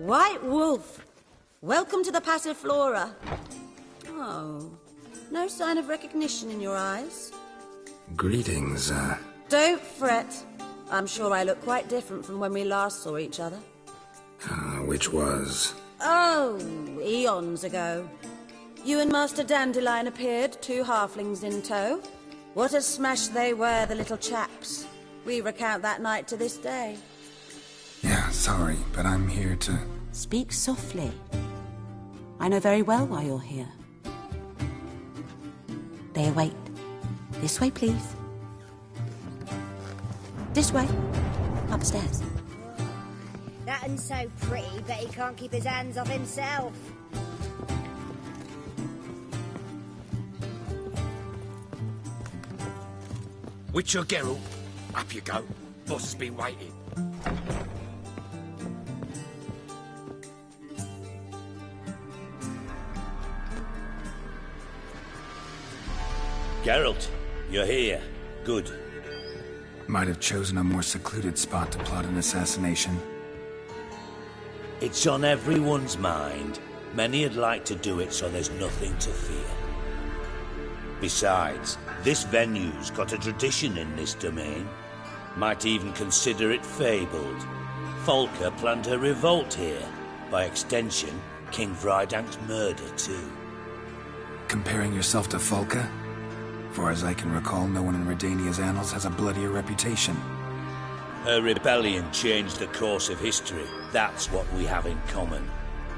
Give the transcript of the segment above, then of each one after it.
White Wolf, welcome to the Passiflora. Oh, no sign of recognition in your eyes? Greetings, Don't fret. I'm sure I look quite different from when we last saw each other. which was? Oh, eons ago. You and Master Dandelion appeared, 2 halflings in tow. What a smash they were, the little chaps. We recount that night to this day. Yeah, sorry, but I'm here to... Speak softly. I know very well why you're here. They await. This way, please. This way. Upstairs. That one's so pretty, but he can't keep his hands off himself. Witcher Geralt, up you go. Boss has been waiting. Geralt, you're here. Good. Might have chosen a more secluded spot to plot an assassination. It's on everyone's mind. Many would like to do it, so there's nothing to fear. Besides, this venue's got a tradition in this domain. Might even consider it fabled. Folka planned her revolt here. By extension, King Vrydank's murder too. Comparing yourself to Folka? Far as I can recall, no one in Redania's annals has a bloodier reputation. Her rebellion changed the course of history. That's what we have in common.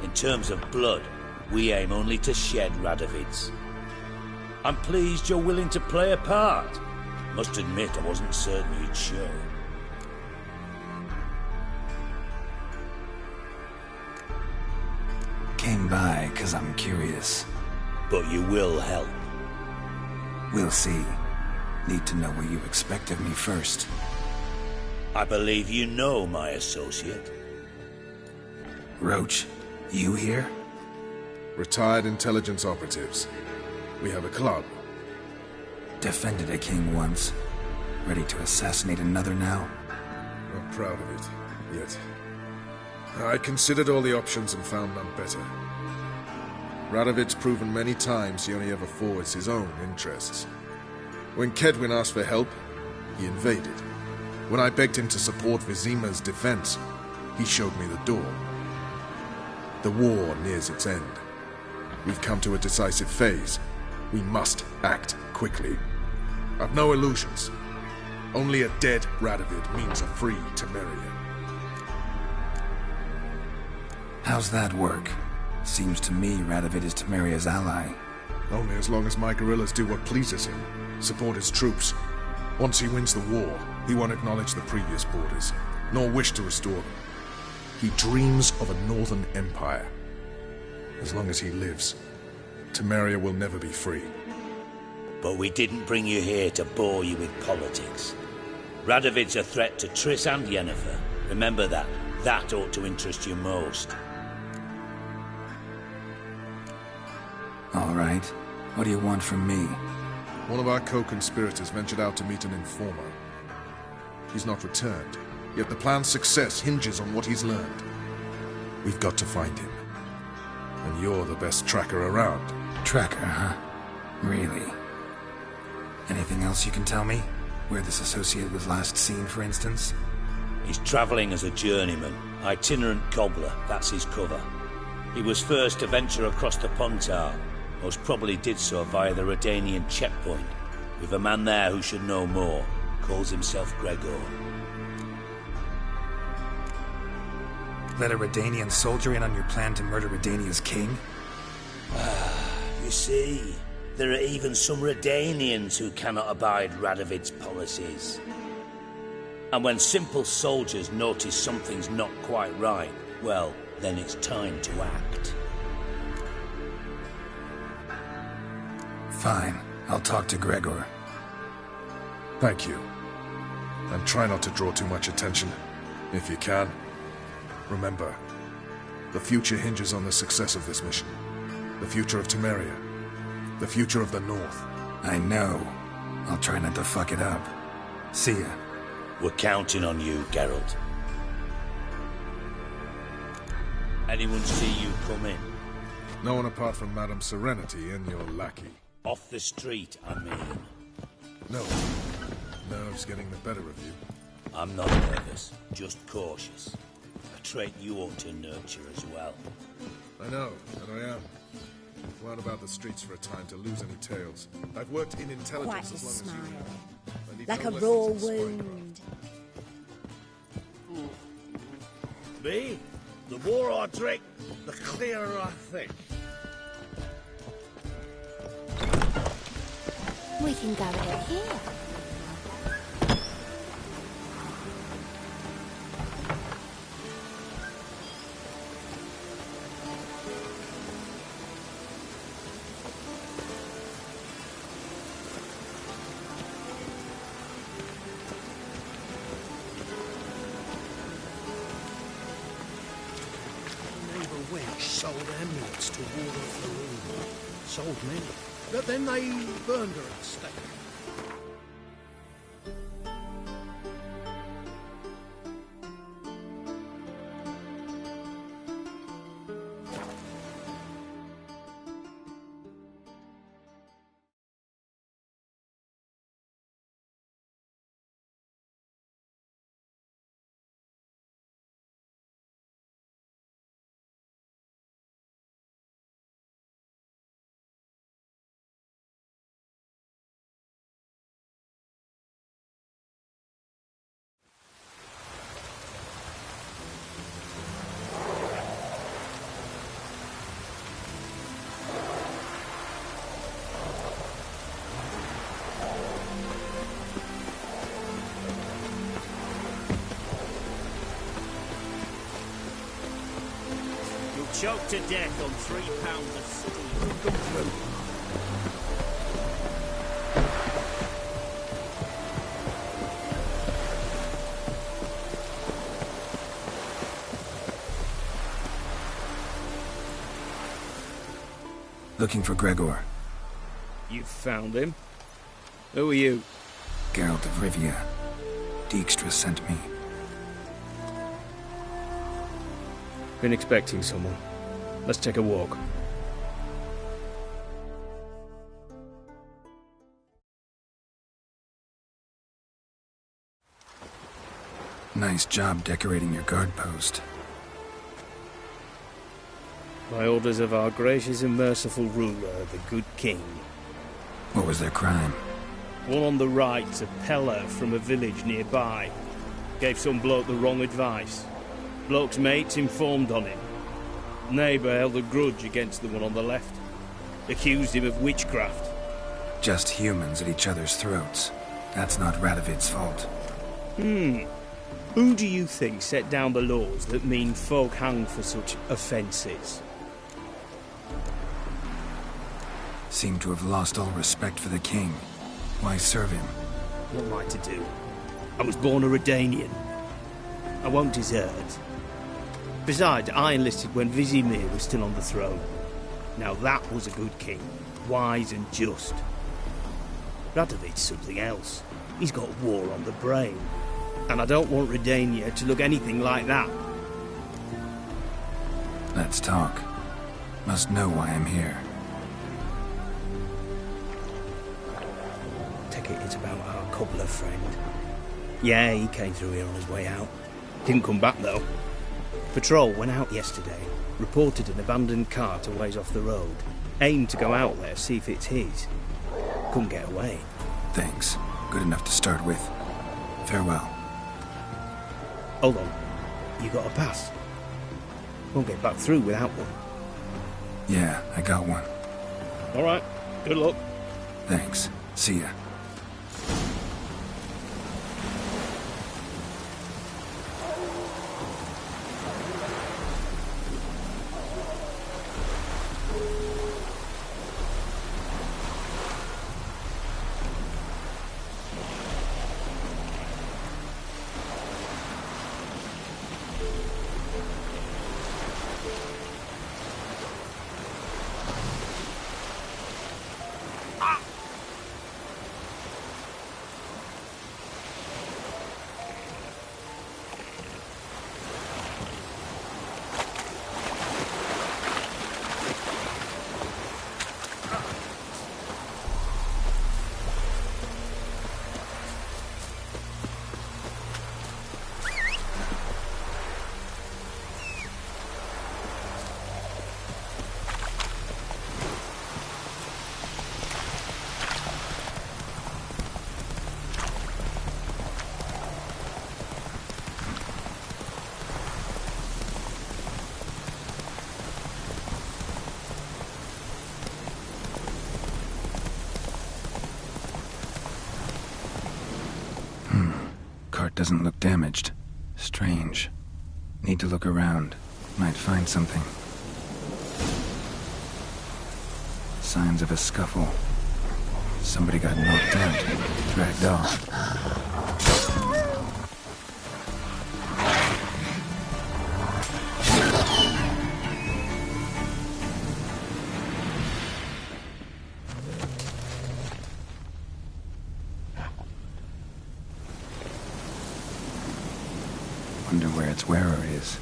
In terms of blood, we aim only to shed Radovid's. I'm pleased you're willing to play a part. Must admit, I wasn't certain you'd show. Came by 'cause I'm curious. But you will help. We'll see. Need to know what you expect of me first. I believe you know my associate. Roach, you here? Retired intelligence operatives. We have a club. Defended a king once. Ready to assassinate another now? Not proud of it, yet. I considered all the options and found none better. Radovid's proven many times he only ever forwards his own interests. When Kedwin asked for help, he invaded. When I begged him to support Vizima's defense, he showed me the door. The war nears its end. We've come to a decisive phase. We must act quickly. I've no illusions. Only a dead Radovid means a free Temeria. How's that work? Seems to me Radovid is Temeria's ally. Only as long as my guerrillas do what pleases him. Support his troops. Once he wins the war, he won't acknowledge the previous borders, nor wish to restore them. He dreams of a northern empire. As long as he lives, Temeria will never be free. But we didn't bring you here to bore you with politics. Radovid's a threat to Triss and Yennefer. Remember that. That ought to interest you most. All right. What do you want from me? One of our co-conspirators ventured out to meet an informer. He's not returned, yet the plan's success hinges on what he's learned. We've got to find him. And you're the best tracker around. Tracker, huh? Really? Anything else you can tell me? Where this associate was last seen, for instance? He's travelling as a journeyman. Itinerant cobbler, that's his cover. He was first to venture across the Pontar. Most probably did so via the Redanian checkpoint. With a man there who should know more. Calls himself Gregor. Let a Redanian soldier in on your plan to murder Redania's king? You see, there are even some Redanians who cannot abide Radovid's policies. And when simple soldiers notice something's not quite right, well, then it's time to act. Fine. I'll talk to Gregor. Thank you. And try not to draw too much attention, if you can. Remember, the future hinges on the success of this mission. The future of Temeria. The future of the North. I know. I'll try not to fuck it up. See ya. We're counting on you, Geralt. Anyone see you come in? No one apart from Madame Serenity and your lackey. Off the street, I mean. No. Nerves getting the better of you. I'm not nervous, just cautious. A trait you ought to nurture as well. I know, and I am. Flown about the streets for a time to lose any tales. I've worked in intelligence Quite a as long as smile. you. I need Like no a lessons raw in spying. wound. Me? The more I drink, the clearer I think. We can go in here. Sold amulets to ward off the room. Sold many. But then they burned her at the stake. Choked to death on 3 pounds of steel. Looking for Gregor. You found him? Who are you? Geralt of Rivia. Dijkstra sent me. Been expecting someone. Let's take a walk. Nice job decorating your guard post. By orders of our gracious and merciful ruler, the good king. What was their crime? One on the right, a peller from a village nearby. Gave some bloke the wrong advice. Bloke's mates informed on him. Neighbour held a grudge against the one on the left. Accused him of witchcraft. Just humans at each other's throats. That's not Radovid's fault. Who do you think set down the laws that mean folk hang for such offences? Seem to have lost all respect for the king. Why serve him? What am I to do? I was born a Redanian. I won't desert. Besides, I enlisted when Vizimir was still on the throne. Now that was a good king, wise and just. Radovid's something else. He's got war on the brain. And I don't want Redania to look anything like that. Let's talk. Must know why I'm here. Take it it's about our cobbler friend. Yeah, he came through here on his way out. Didn't come back, though. Patrol went out yesterday, reported an abandoned cart a ways off the road. Aimed to go out there, see if it's his. Couldn't get away. Thanks. Good enough to start with. Farewell. Hold on. You got a pass? Won't get back through without one. Yeah, I got one. All right. Good luck. Thanks. See ya. doesn't look damaged. Strange. Need to look around. Might find something. Signs of a scuffle. Somebody got knocked out, dragged off. Wonder where its wearer is.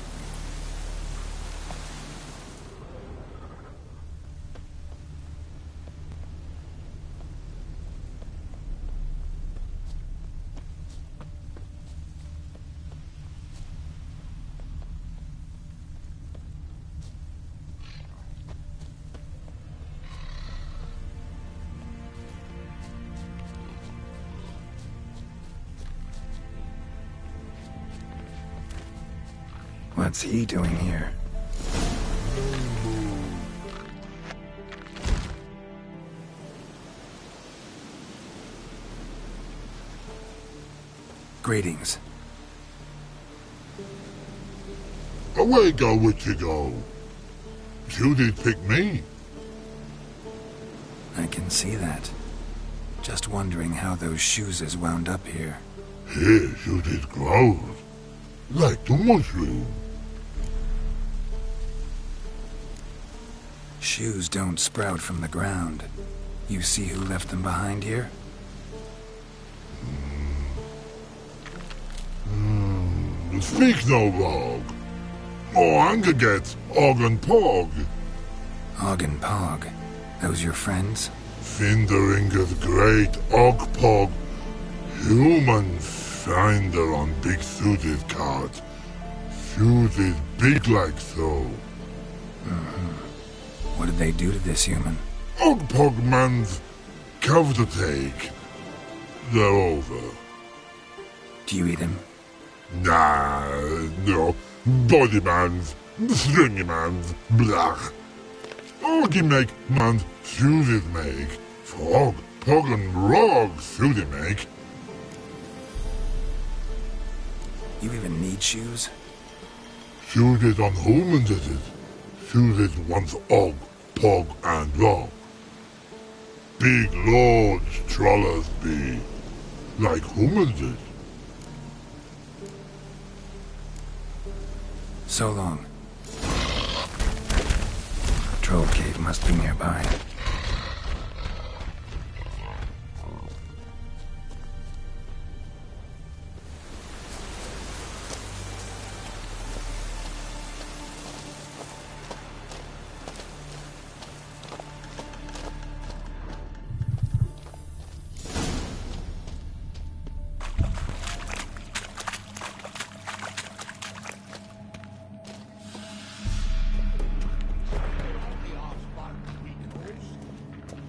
What's he doing here? Greetings. Away go with you go. You did pick me. I can see that. Just wondering how those shoes is wound up here. Here you did grow. Like the mushroom. Shoes don't sprout from the ground. You see who left them behind here? Speak no log. Oh, anger gets Og and Pog. Og and Pog. Those your friends? Finderingeth great Og Pog. Human finder on big suited cart. Suited big like so. What did they do to this human? Og Pog man's cover to take. They're over. Do you eat him? Nah, no. Body man's, stringy man's, blach. Oggy make man's suited make. Frog, Pog and Rog suited make. You even need shoes? Suited on human did it. Suited once Og, Pog and Rog. Big lords trollers be. Like human did. So long. Troll cave must be nearby.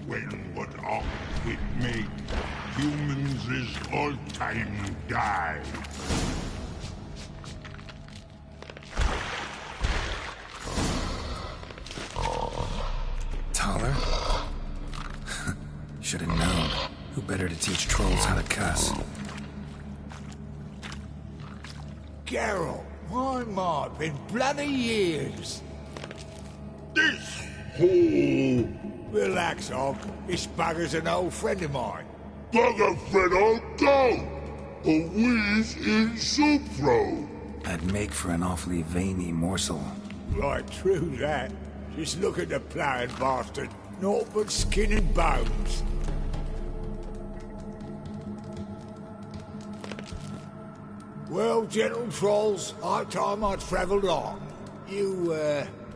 When what up with me, humans is all time die. Taller? Should have known. Who better to teach trolls how to cuss? Geralt, my, been bloody years. This whole Relax, Og. This bugger's an old friend of mine. bugger friend I'll go. A whiz in soup throw. That'd make for an awfully veiny morsel. Right, true that. Just look at the ploughing bastard. Naught but skin and bones. Well, gentle trolls, high time I travelled on. You,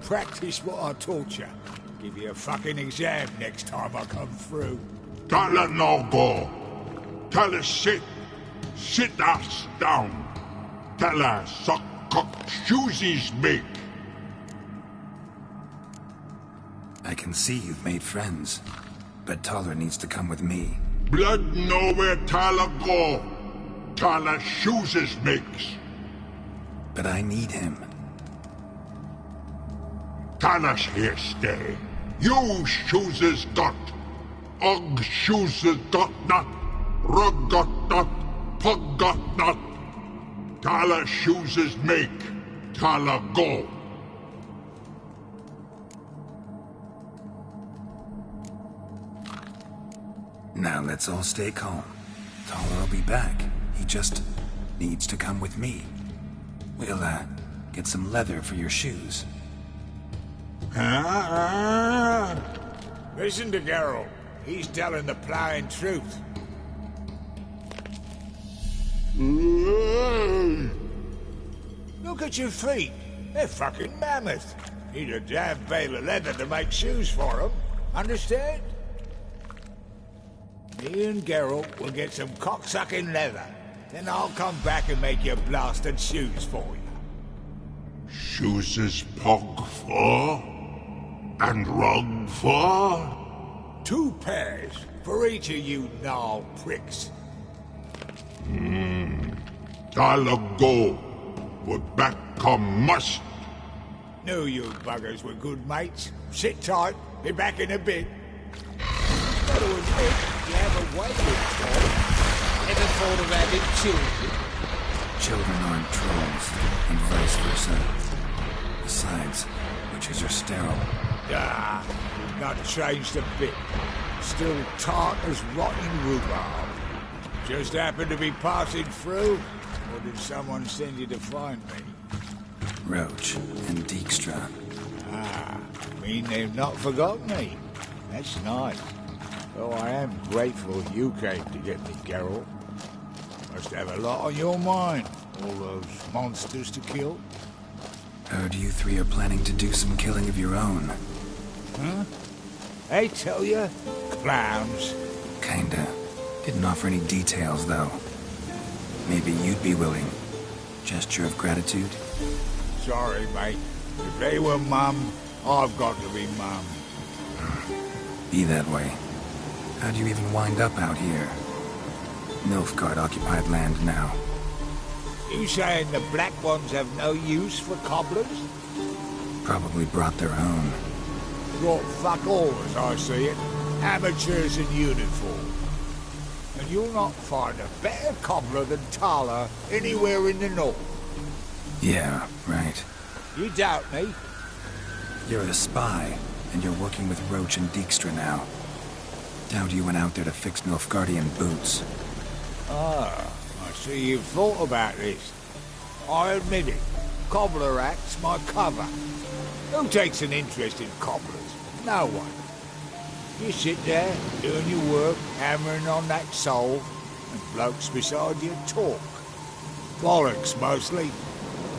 practice what I taught you. Give you a fucking exam next time I come through. Tell her no go. Tell her sit. Sit ass down. Tell her suck cock shoesies make. I can see you've made friends, but Taller needs to come with me. Blood nowhere Tala go. Tala shoesies makes. But I need him. Tala's here stay. You shoeses got. Og shoeses got not. Rug got not. Pug got not. Tala chooses make, Tala go. Now let's all stay calm. Tala will be back. He just needs to come with me. We'll, get some leather for your shoes. Listen to Geralt. He's telling the plowing truth. Look at your feet. They're fucking mammoth. Need a damn bale of leather to make shoes for them. Understand? Me and Geralt will get some cocksucking leather. Then I'll come back and make your blasted shoes for you. Shoes is pog for? And rug for? 2 pairs for each of you gnarled pricks. Tala go. But back come must. Knew you buggers were good mates. Sit tight. Be back in a bit. Got to admit, you have a way with toys. Ever thought of having children? Children aren't trolls, and vice versa. Besides, witches are sterile. Ah, not changed a bit. Still tart as rotten rhubarb. Just happened to be passing through? Or did someone send you to find me? Roach and Dijkstra. Ah, mean they've not forgotten me. That's nice. Though I am grateful you came to get me, Geralt. Must have a lot on your mind. All those monsters to kill. Heard you 3 are planning to do some killing of your own. Huh? I tell you, clowns. Kinda. Didn't offer any details, though. Maybe you'd be willing. Gesture of gratitude? Sorry, mate. If they were mum, I've got to be mum. Be that way. How'd you even wind up out here? Nilfgaard-occupied land now. You saying the Black Ones have no use for cobblers? Probably brought their own. Brought fuck all, as I see it. Amateurs in uniform. And you'll not find a better cobbler than Tala anywhere in the north. Yeah, right. You doubt me? You're a spy, and you're working with Roach and Dijkstra now. Doubt you went out there to fix Nilfgaardian boots. Ah, I see you've thought about this. I admit it. Cobbler act's my cover. Who takes an interest in cobblers? No one. You sit there, doing your work, hammering on that sole, and blokes beside you talk. Bollocks, mostly.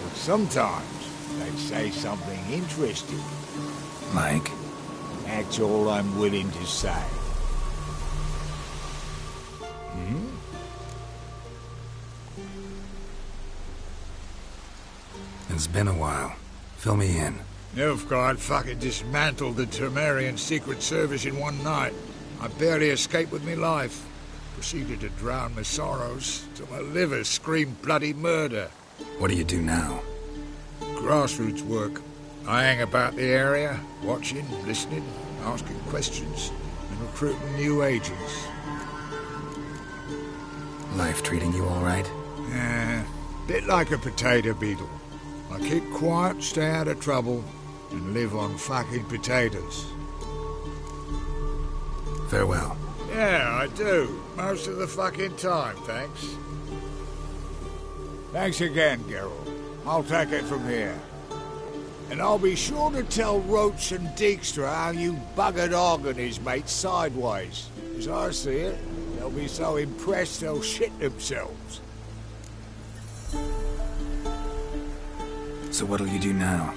But sometimes they say something interesting. Like? That's all I'm willing to say. It's been a while. Fill me in. Nilfgaard fucking dismantled the Temerian Secret Service in one night. I barely escaped with me life. Proceeded to drown my sorrows till my liver screamed bloody murder. What do you do now? Grassroots work. I hang about the area, watching, listening, asking questions, and recruiting new agents. Life treating you all right? Bit like a potato beetle. I keep quiet, stay out of trouble, and live on fucking potatoes. Farewell. Yeah, I do. Most of the fucking time, thanks. Thanks again, Geralt. I'll take it from here. And I'll be sure to tell Roach and Dijkstra how you buggered Og and his mates sideways. As I see it, they'll be so impressed they'll shit themselves. So what'll you do now?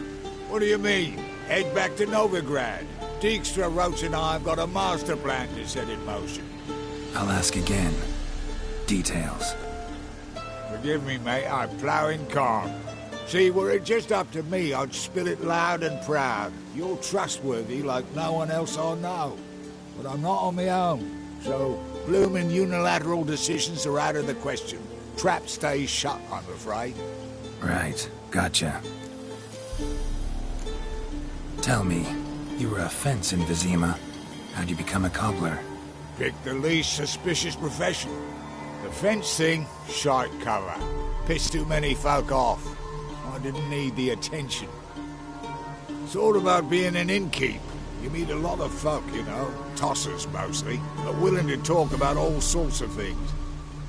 What do you mean? Head back to Novigrad. Dijkstra, Roach and I have got a master plan to set in motion. I'll ask again. Details. Forgive me, mate, I'm ploughing calm. See, were it just up to me, I'd spill it loud and proud. You're trustworthy like no one else I know. But I'm not on my own, so bloomin' unilateral decisions are out of the question. Trap stays shut, I'm afraid. Right, gotcha. Tell me, you were a fence in Vizima. How'd you become a cobbler? Pick the least suspicious profession. The fence thing, shite cover. Pissed too many folk off. I didn't need the attention. It's all about being an innkeep. You meet a lot of folk, you know, tossers mostly, but willing to talk about all sorts of things.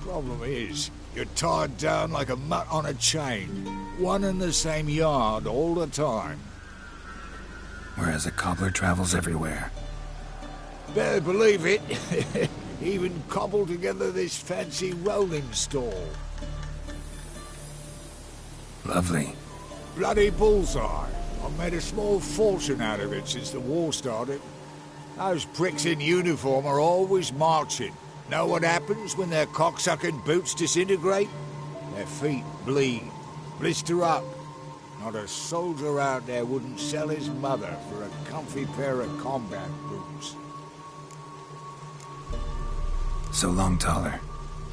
Problem is, you're tied down like a mutt on a chain. One and the same yard all the time. Whereas a cobbler travels everywhere. Better believe it. Even cobbled together this fancy rolling stall. Lovely. Bloody bullseye. I've made a small fortune out of it since the war started. Those pricks in uniform are always marching. Know what happens when their cocksucking boots disintegrate? Their feet bleed, blister up. Not a soldier out there wouldn't sell his mother for a comfy pair of combat boots. So long, Taller,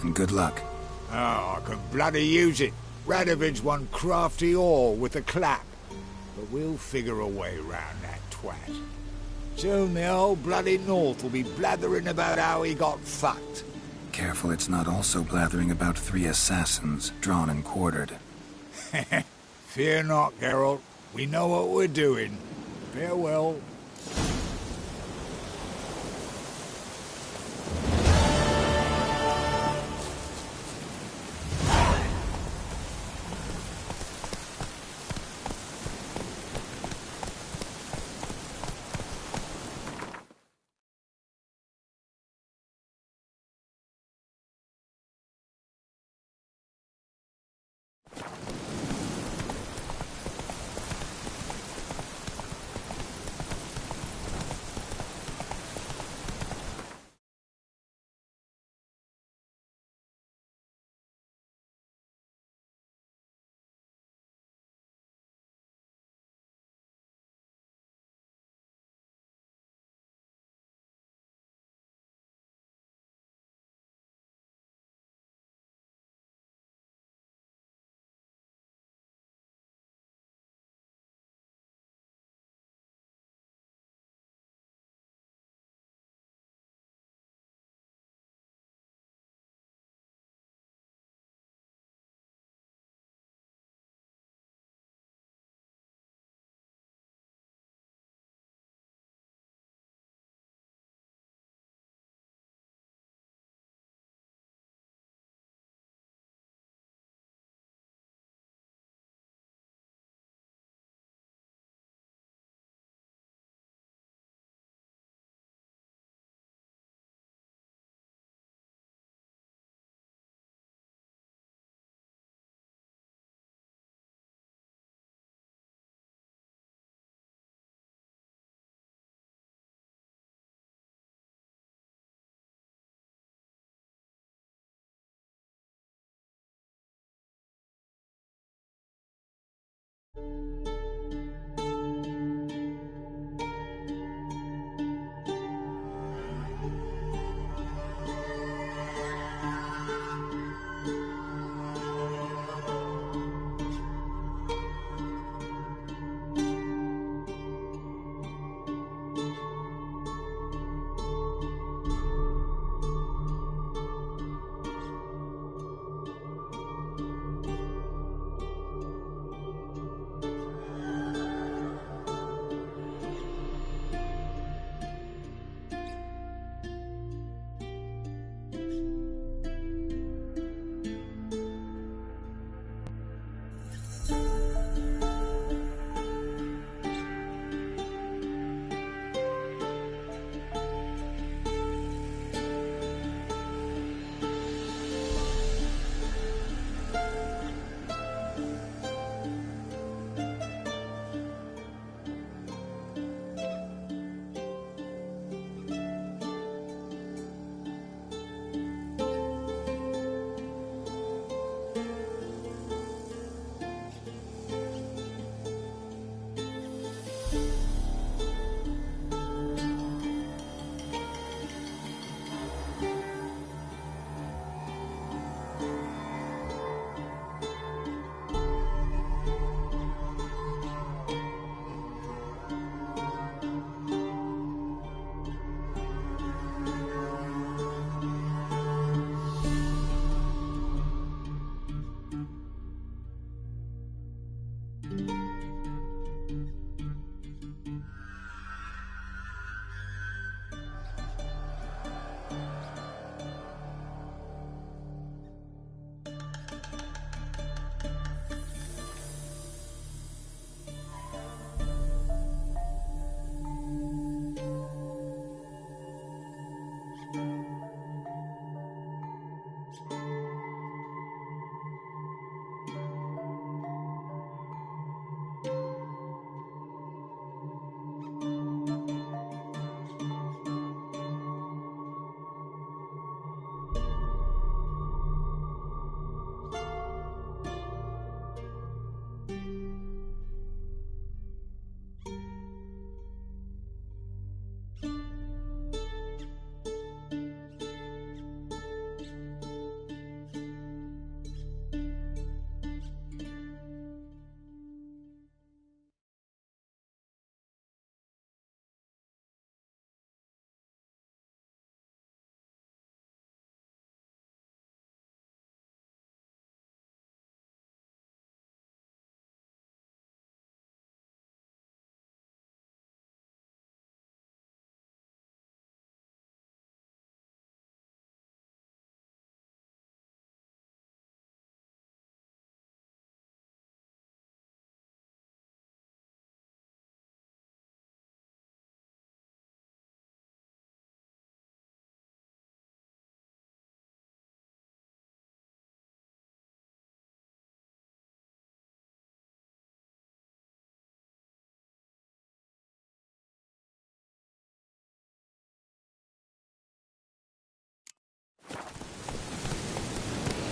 and good luck. Oh, I can bloody use it. Radovid's one crafty all with a clap. But we'll figure a way round that twat. Soon the whole bloody North will be blathering about how he got fucked. Careful it's not also blathering about 3 assassins drawn and quartered. Fear not, Geralt. We know what we're doing. Farewell.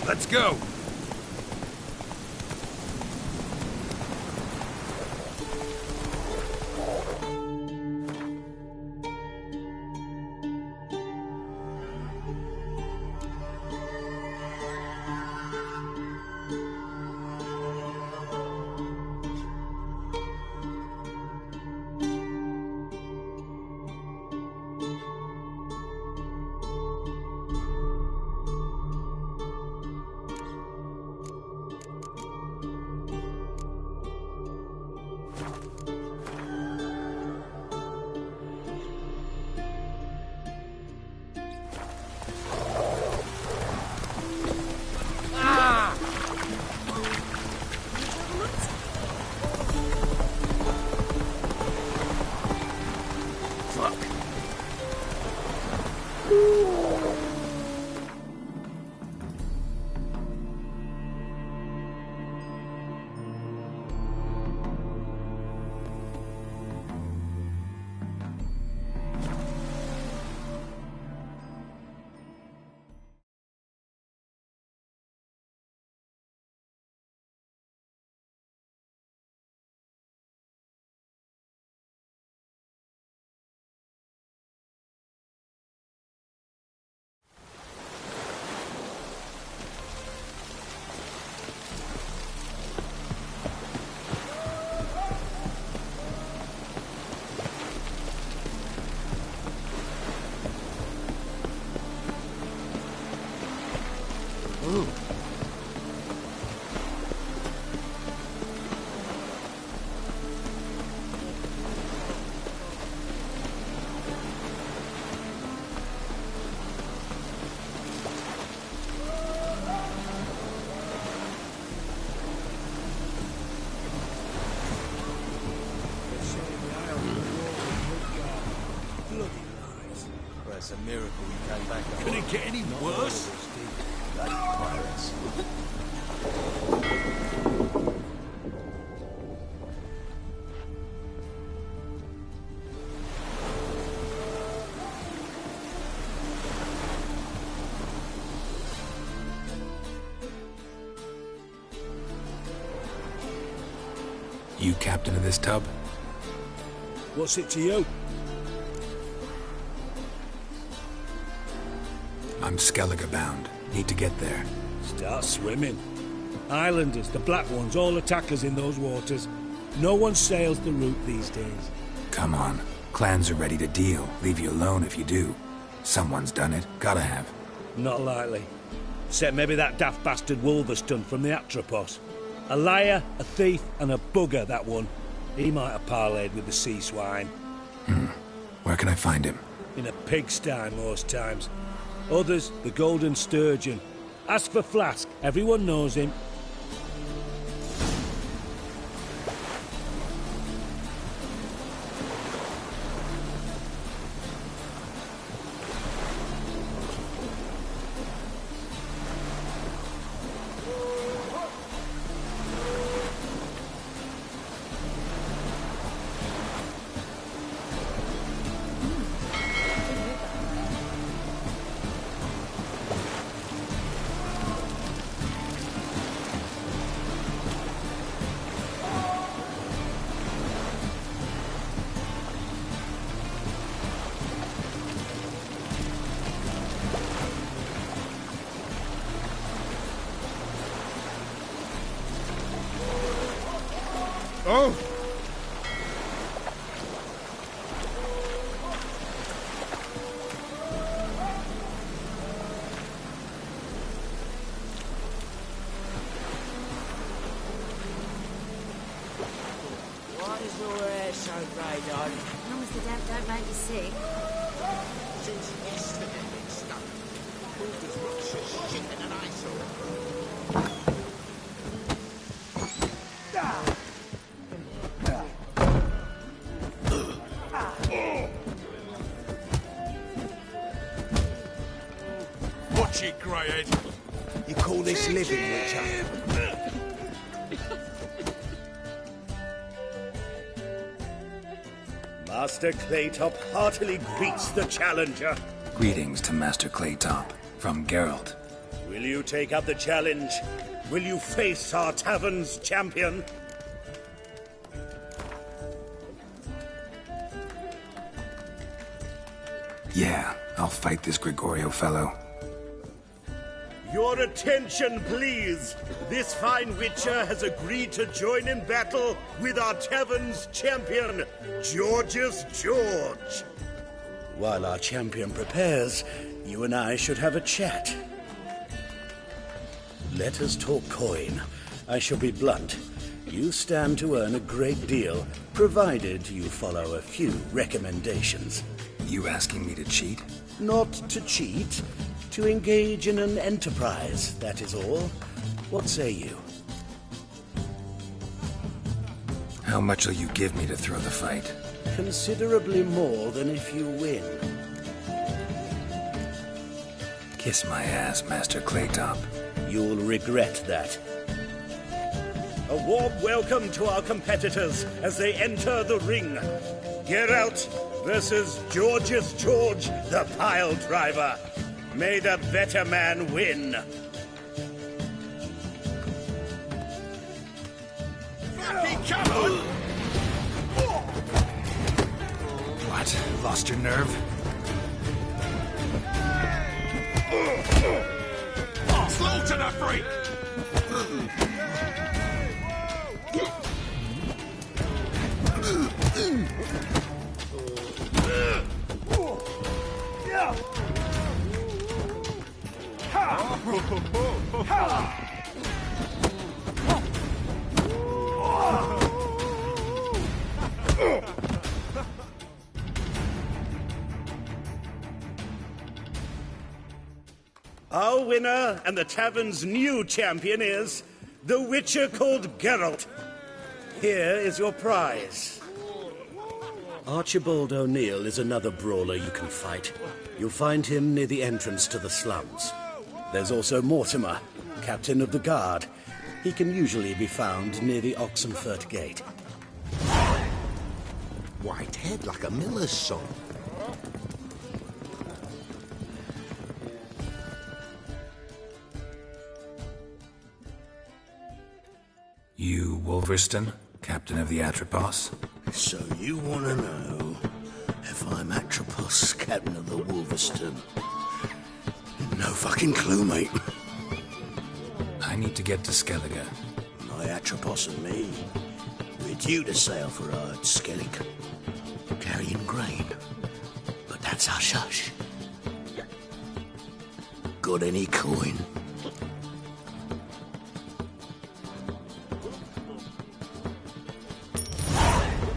Let's go! It's a miracle you came back. Could it get any worse? Bloody pirates. You captain of this tub? What's it to you? I'm Skellige bound. Need to get there. Start swimming. Islanders, the black ones, all attackers in those waters. No one sails the route these days. Come on. Clans are ready to deal. Leave you alone if you do. Someone's done it. Gotta have. Not likely. Except maybe that daft bastard Wolverston from the Atropos. A liar, a thief, and a bugger, that one. He might have parlayed with the sea swine. Where can I find him? In a pigsty most times. Others, the Golden Sturgeon. Ask for Flask. Everyone knows him. Oh! Why is your hair so grey, darling? As long as the damp don't make you sick. Since yesterday it's stuck. Proved as much as shit in an eyesore. Watch it, Greyhead. You call this living, Witcher? Master Claytop heartily greets the challenger. Greetings to Master Claytop from Geralt. Will you take up the challenge? Will you face our tavern's champion? Yeah, I'll fight this Gregorio fellow. Your attention, please. This fine witcher has agreed to join in battle with our tavern's champion, Georgius George. While our champion prepares, you and I should have a chat. Let us talk coin. I shall be blunt. You stand to earn a great deal, provided you follow a few recommendations. You asking me to cheat? Not to cheat, to engage in an enterprise, that is all. What say you? How much will you give me to throw the fight? Considerably more than if you win. Kiss my ass, Master Claytop. You'll regret that. A warm welcome to our competitors as they enter the ring. Geralt versus Georgius George, the pile driver. May the better man win. Fucking come on! What? Lost your nerve? Slaughter the freak! Our winner and the tavern's new champion is the witcher called Geralt. Here is your prize. Archibald O'Neill is another brawler you can fight. You'll find him near the entrance to the slums. There's also Mortimer, captain of the guard. He can usually be found near the Oxenfurt Gate. White head like a miller's son. You Wolverston, captain of the Atropos? So you want to know if I'm Atropos, captain of the Wolverston? No fucking clue, mate. I need to get to Skellige. My Atropos and me, we're due to sail for Skellig, carrying grain. But that's hush-hush. Got any coin?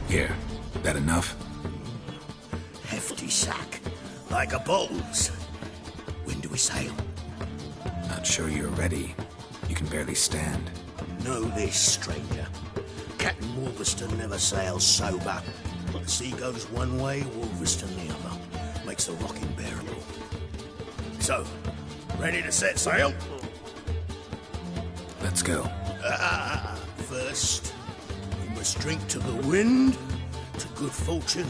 Here, that enough? Hefty sack, like a bull's. When do we sail? Not sure you're ready. You can barely stand. Know this, stranger. Captain Wolverston never sails sober. The sea goes one way, Wolverston the other. Makes the rocking bearable. So, ready to set sail? Let's go. First, we must drink to the wind, to good fortune,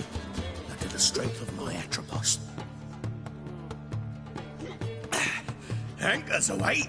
and to the strength of my Atropos. Anchors away.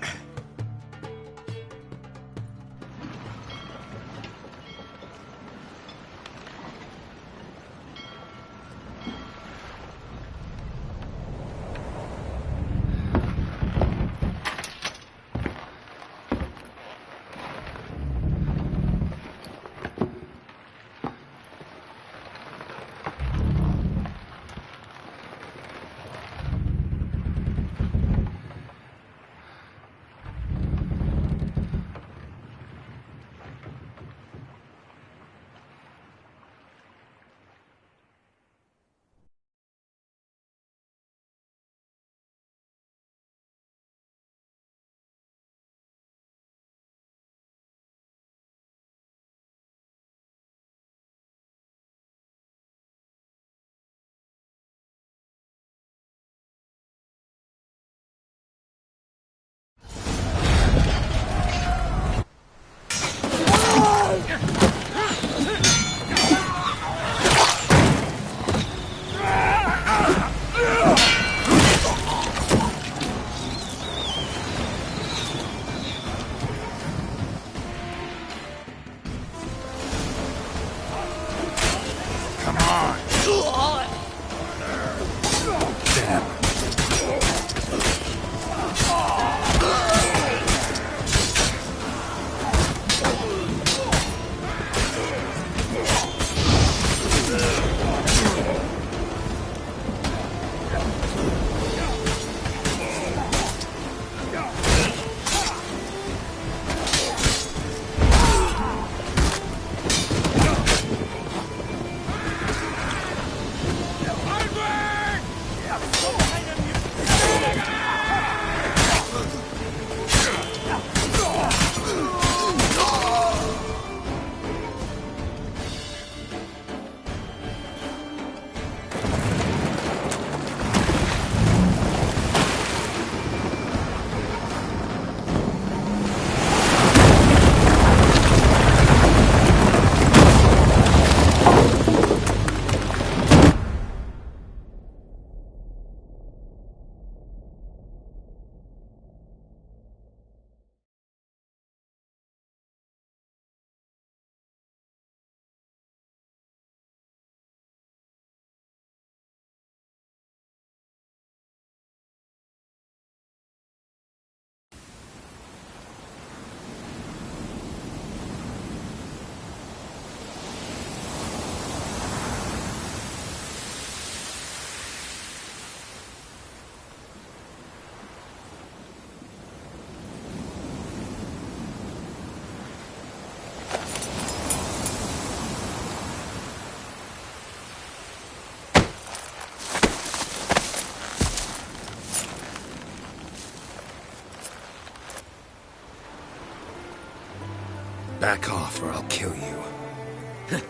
Back off or I'll kill you.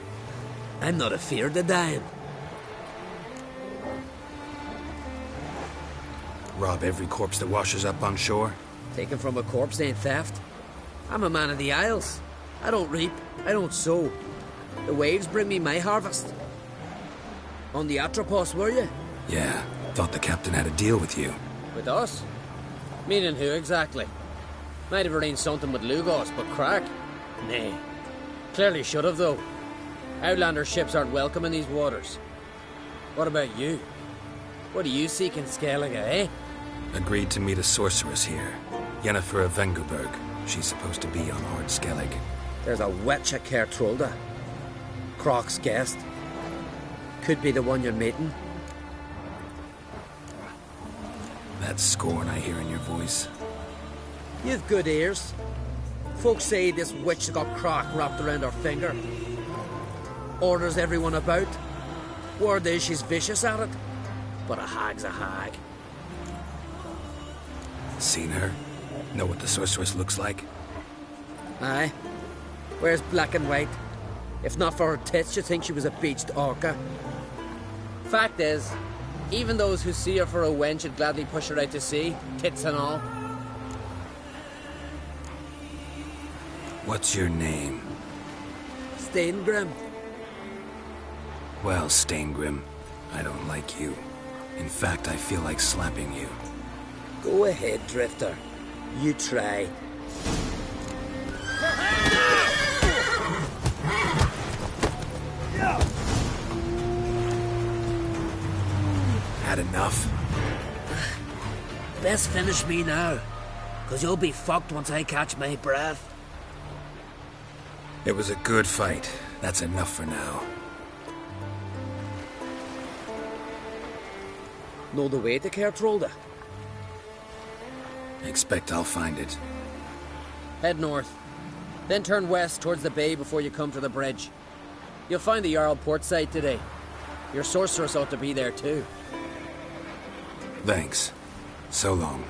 I'm not afeard of dying. Rob every corpse that washes up on shore? Taken from a corpse ain't theft. I'm a man of the Isles. I don't reap, I don't sow. The waves bring me my harvest. On the Atropos, were you? Yeah, thought the captain had a deal with you. With us? Meaning who exactly? Might have arranged something with Lugos, but crack? Nay. Clearly should have, though. Outlander ships aren't welcome in these waters. What about you? What do you seek in Skellige, eh? Agreed to meet a sorceress here. Yennefer of Vengerberg. She's supposed to be on Ord Skellig. There's a witch at Kertrolda. Croc's guest. Could be the one you're meeting. That scorn I hear in your voice. You've good ears. Folks say this witch got Croc wrapped around her finger. Orders everyone about. Word is she's vicious at it. But a hag's a hag. Seen her? Know what the sorceress looks like? Aye. Wears black and white. If not for her tits, you'd think she was a beached orca. Fact is, even those who see her for a wench would gladly push her out to sea, tits and all. What's your name? Steingrim. Well, Steingrim, I don't like you. In fact, I feel like slapping you. Go ahead, Drifter. You try. Had enough? Best finish me now, 'cause you'll be fucked once I catch my breath. It was a good fight. That's enough for now. Know the way to Kertrolda? Expect I'll find it. Head north. Then turn west towards the bay before you come to the bridge. You'll find the Jarl port site today. Your sorceress ought to be there too. Thanks. So long.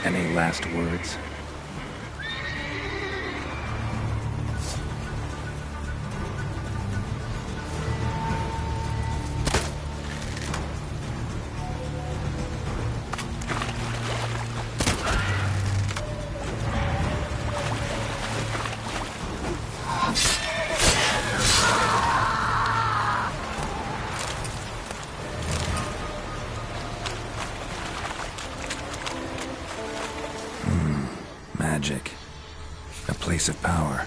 Any last words? Magic. A place of power.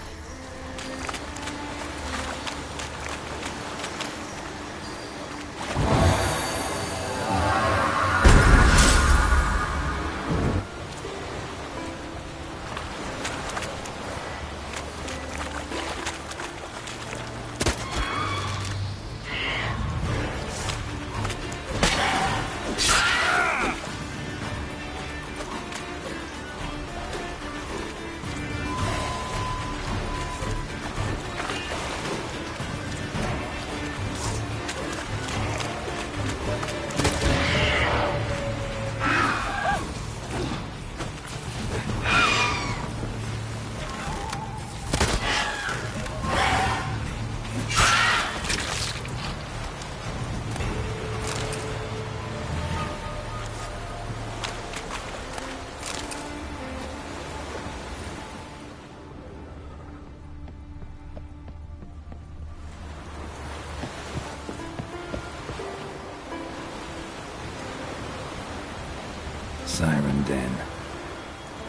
Siren Den.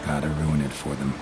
Gotta ruin it for them.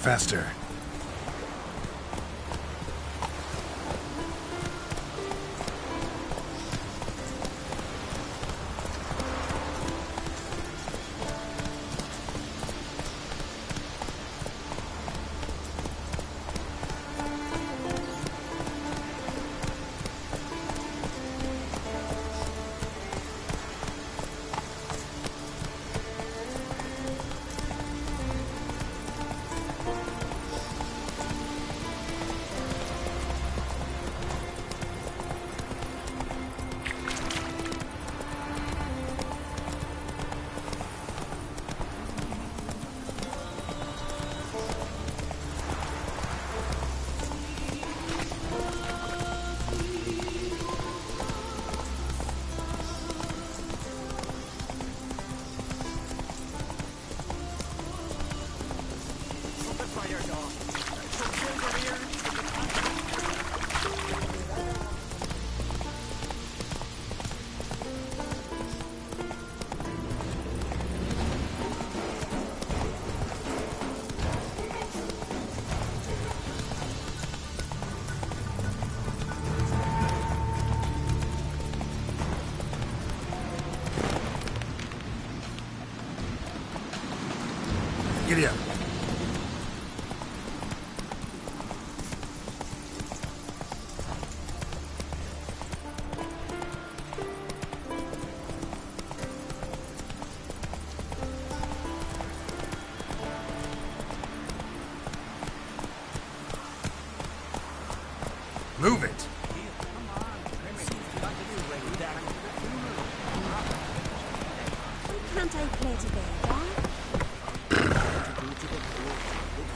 faster. Giddy up. Move it. Can't I play together?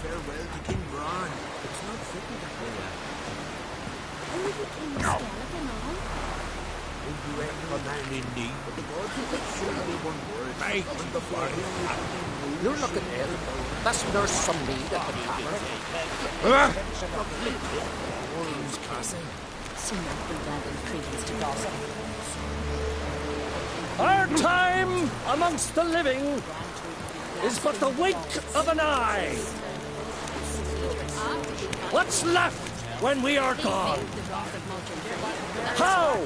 Farewell to King Bran. It's not fitting that way. Only the king's skeleton all. You ain't a man in need, but the gods will make sure to be one word. Make the fire. You're looking ill. That's nurse some need at the tavern. Who's cussing? Soon I'll bring random credence to gossip. Our time amongst the living is but the wink of an eye. What's left when we are gone? How?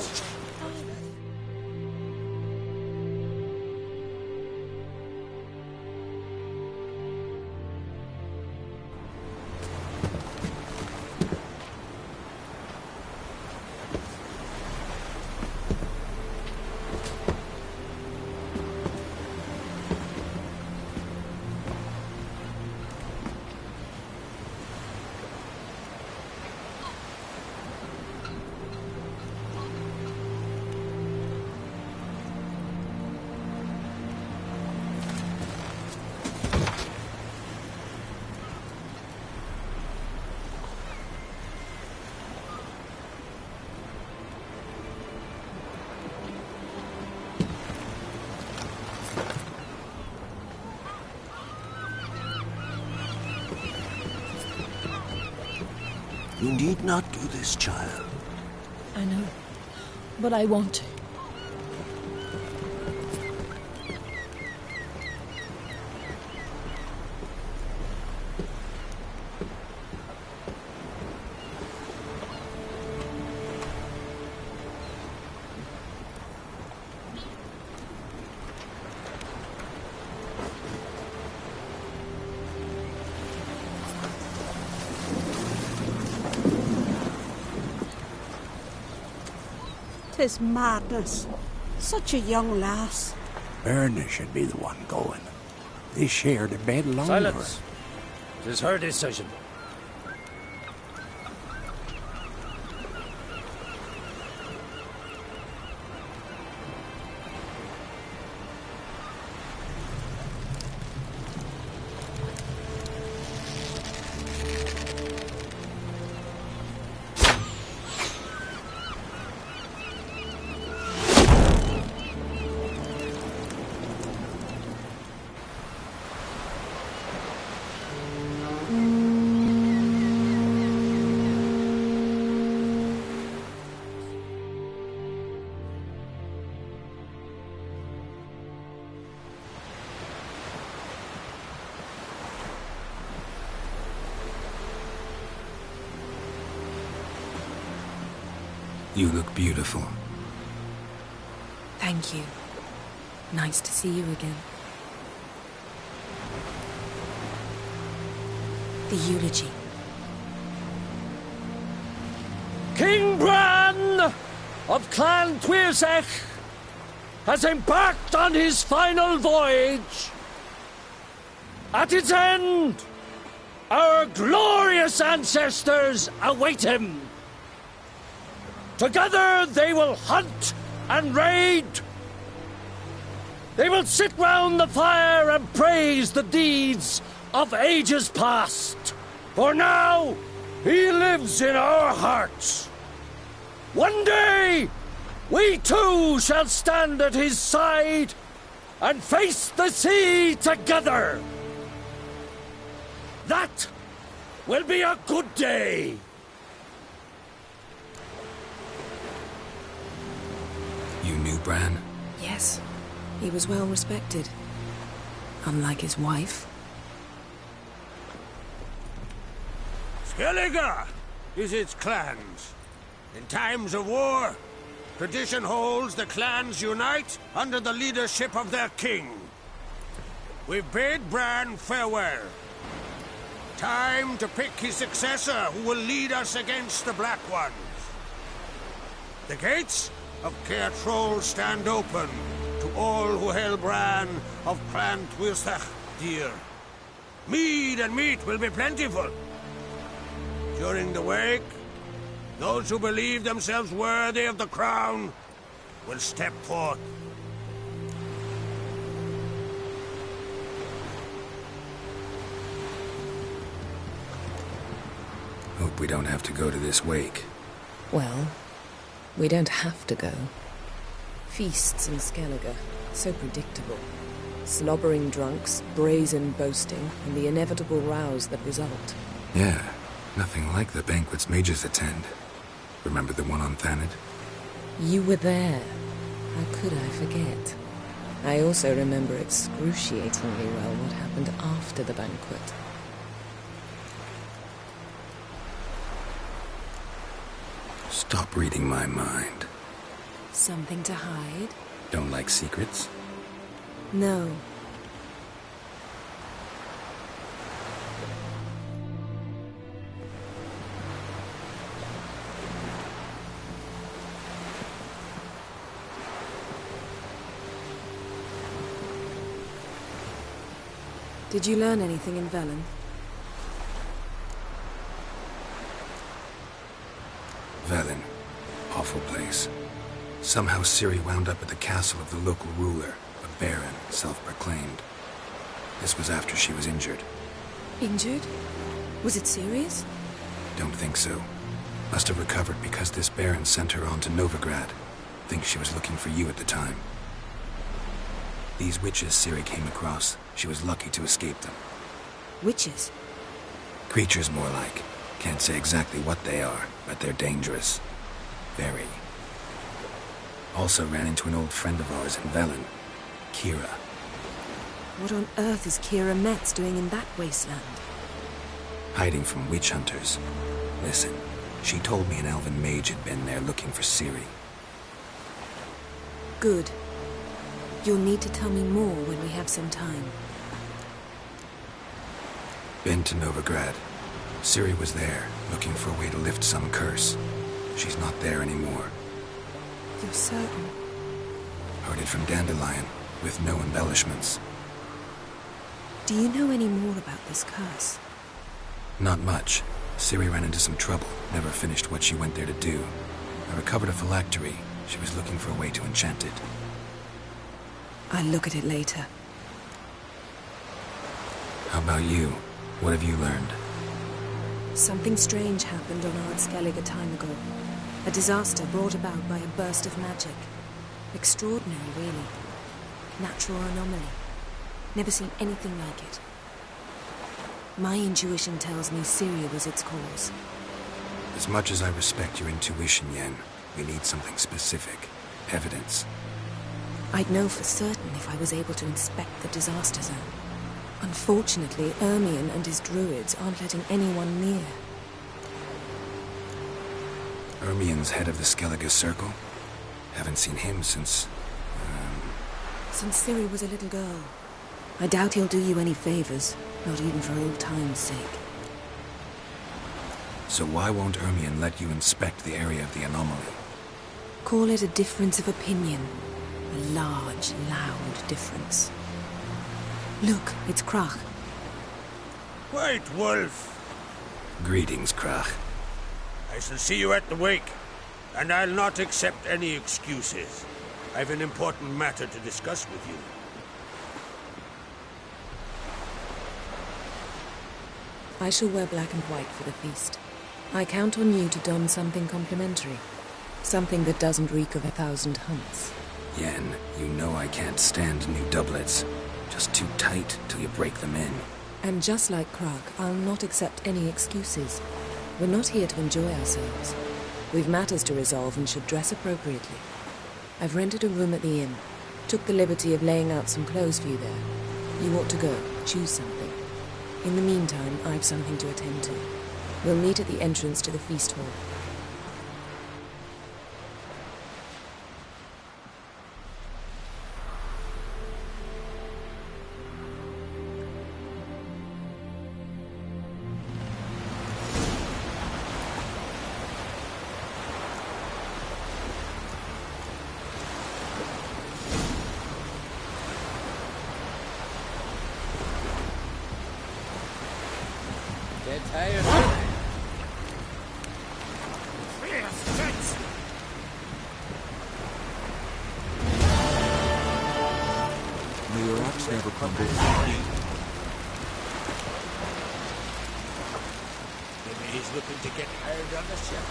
You need not do this, child. I know, but I want to. Tis madness. Such a young lass. Berna should be the one going. They shared a bed longer. Silence. 'Tis her decision. You look beautiful. Thank you. Nice to see you again. The eulogy. King Bran of Clan Tuirsech has embarked on his final voyage. At its end, our glorious ancestors await him. Together they will hunt and raid. They will sit round the fire and praise the deeds of ages past. For now, he lives in our hearts. One day, we too shall stand at his side and face the sea together. That will be a good day. You knew Bran? Yes. He was well respected. Unlike his wife. Skellige is its clans. In times of war, tradition holds the clans unite under the leadership of their king. We've bade Bran farewell. Time to pick his successor who will lead us against the Black Ones. The gates of Caer Troll stand open to all who held Bran of Clan Tuirsech dear. Mead and meat will be plentiful. During the wake, those who believe themselves worthy of the crown will step forth. Hope we don't have to go to this wake. Well, we don't have to go. Feasts in Skellige, so predictable. Slobbering drunks, brazen boasting, and the inevitable rows that result. Yeah, nothing like the banquets mages attend. Remember the one on Thanedd? You were there. How could I forget? I also remember excruciatingly well what happened after the banquet. Stop reading my mind. Something to hide? Don't like secrets? No. Did you learn anything in Velen? Velen. Awful place. Somehow Ciri wound up at the castle of the local ruler, a baron, self-proclaimed. This was after she was injured. Injured? Was it serious? Don't think so. Must have recovered because this baron sent her on to Novigrad. Think she was looking for you at the time. These witches Ciri came across, she was lucky to escape them. Witches? Creatures, more like. Can't say exactly what they are, but they're dangerous. Very. Also ran into an old friend of ours in Velen, Kira. What on earth is Kira Metz doing in that wasteland? Hiding from witch hunters. Listen, she told me an elven mage had been there looking for Ciri. Good. You'll need to tell me more when we have some time. Been to Novigrad. Ciri was there, looking for a way to lift some curse. She's not there anymore. You're certain? Heard it from Dandelion, with no embellishments. Do you know any more about this curse? Not much. Ciri ran into some trouble, never finished what she went there to do. I recovered a phylactery. She was looking for a way to enchant it. I'll look at it later. How about you? What have you learned? Something strange happened on Ard Skellige a time ago. A disaster brought about by a burst of magic. Extraordinary, really. Natural anomaly. Never seen anything like it. My intuition tells me Ciri was its cause. As much as I respect your intuition, Yen, we need something specific. Evidence. I'd know for certain if I was able to inspect the disaster zone. Unfortunately, Ermion and his druids aren't letting anyone near. Ermien's head of the Skellige Circle? Haven't seen him since... Since Ciri was a little girl. I doubt he'll do you any favors, not even for old time's sake. So why won't Ermien let you inspect the area of the anomaly? Call it a difference of opinion. A large, loud difference. Look, it's Krach. White Wolf! Greetings, Krach. I shall see you at the wake, and I'll not accept any excuses. I've an important matter to discuss with you. I shall wear black and white for the feast. I count on you to don something complimentary. Something that doesn't reek of 1,000 hunts. Yen, you know I can't stand new doublets. Just too tight till you break them in. And just like Krach, I'll not accept any excuses. We're not here to enjoy ourselves. We've matters to resolve and should dress appropriately. I've rented a room at the inn. Took the liberty of laying out some clothes for you there. You ought to go. Choose something. In the meantime, I've something to attend to. We'll meet at the entrance to the feast hall. Get tired. May your axe never come back. Maybe he's looking to get hired on the ship.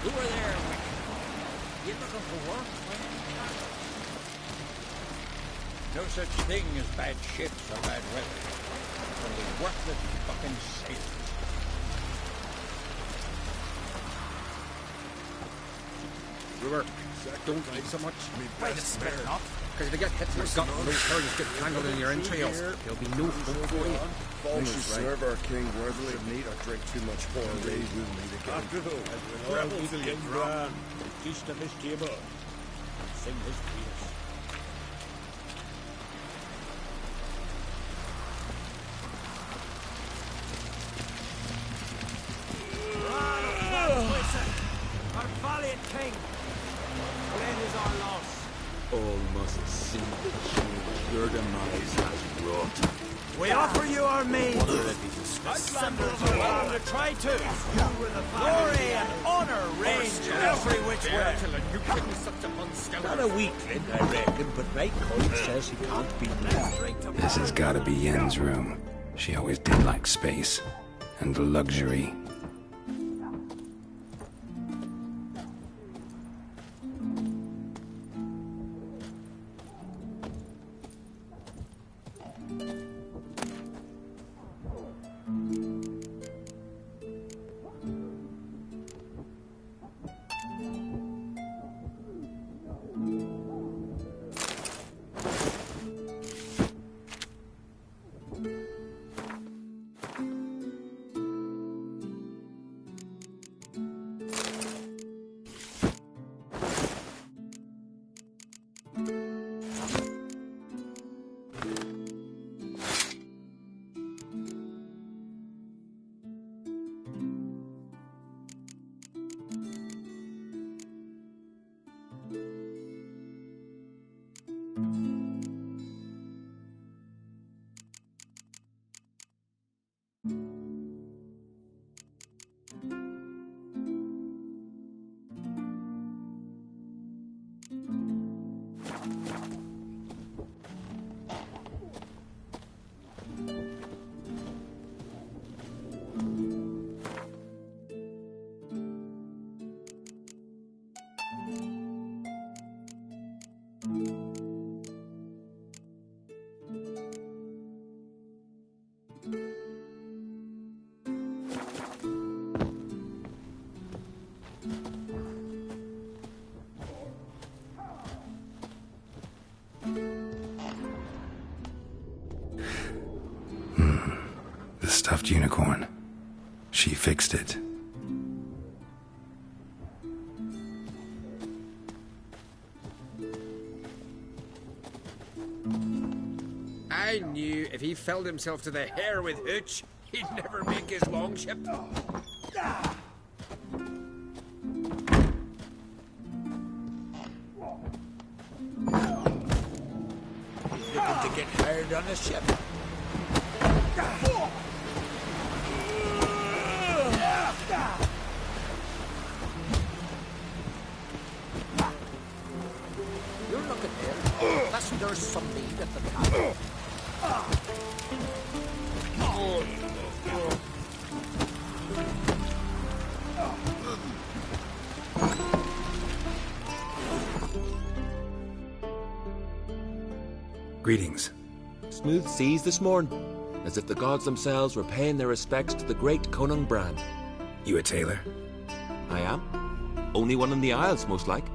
You were there, Wick. You looking for work? No such thing as bad ships or bad weather. Only worthless fucking sailors. Brewer, don't like so much. Why the spit up? Because if you get hit in the gut, those hurdles get tangled in your entrails. There'll be no hope for you. We should serve our king worthily. Should need or drink too much more. We'll meet again. After those, rebels get grand. Feast of his table. And sing his praise. Our valiant king. Glen is our loss. All must see the change your demise has wrought. We offer you our maid. Outlanders are welcome to try to. Glory and honor range every which way. Not a weakling, I reckon, but my code says he can't be beat. This has gotta be Yen's room. She always did like space. And luxury. The stuffed unicorn. She fixed it. I knew if he filled himself to the hair with hooch, he'd never make his longship. He's looking to get hired on a ship. You're looking there. There's some need at the top. Greetings. Smooth seas this morn, as if the gods themselves were paying their respects to the great Conung Bran. You a tailor? I am. Only one in the Isles, most like.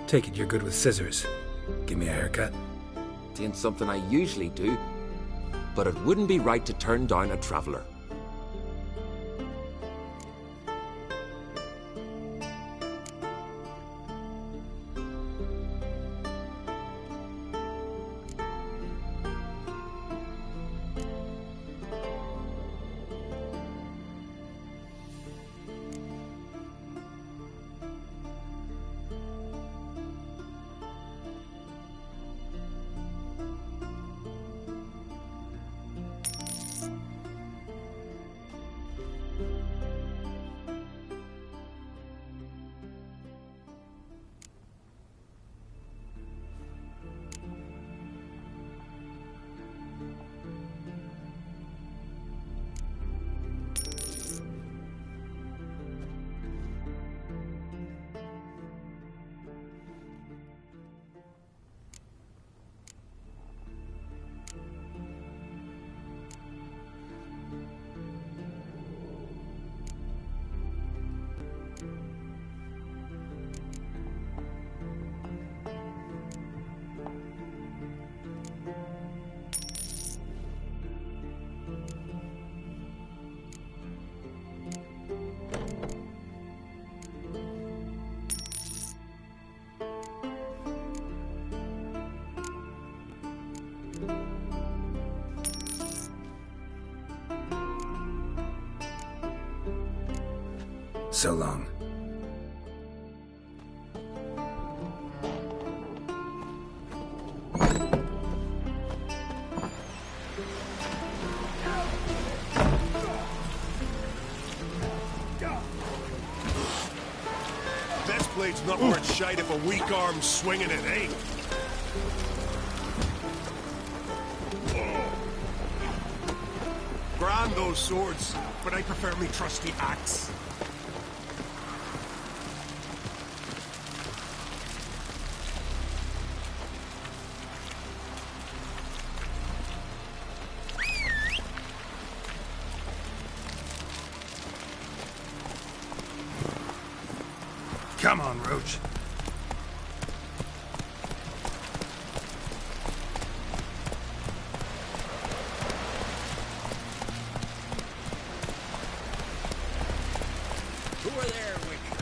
Take it you're good with scissors. Give me a haircut. It ain't something I usually do, but it wouldn't be right to turn down a traveller. So long. Best blade's not worth shite if a weak arm's swinging it, eh? Grand those swords, but I prefer me trusty axe. Come on, Roach. Who are there with you?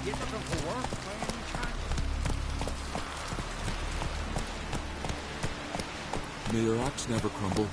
You looking for work by any chance? May your axe never crumble.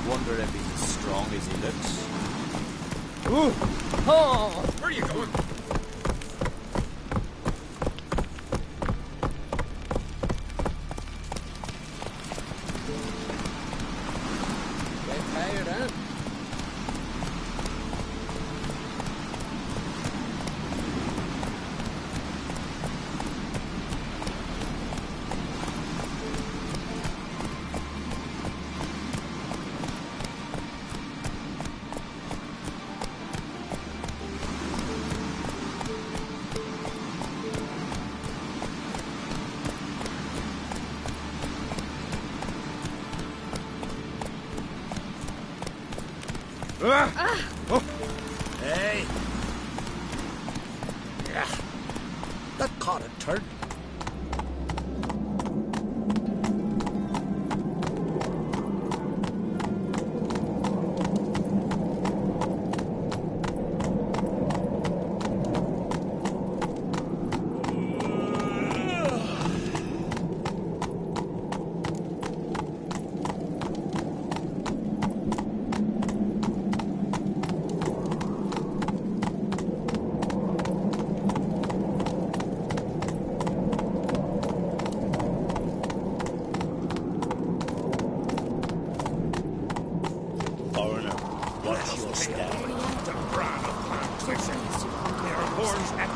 Wonder if he's as strong as he looks. Ooh! Oh! Where are you going? Get tired, huh? Hey! That caught a turd.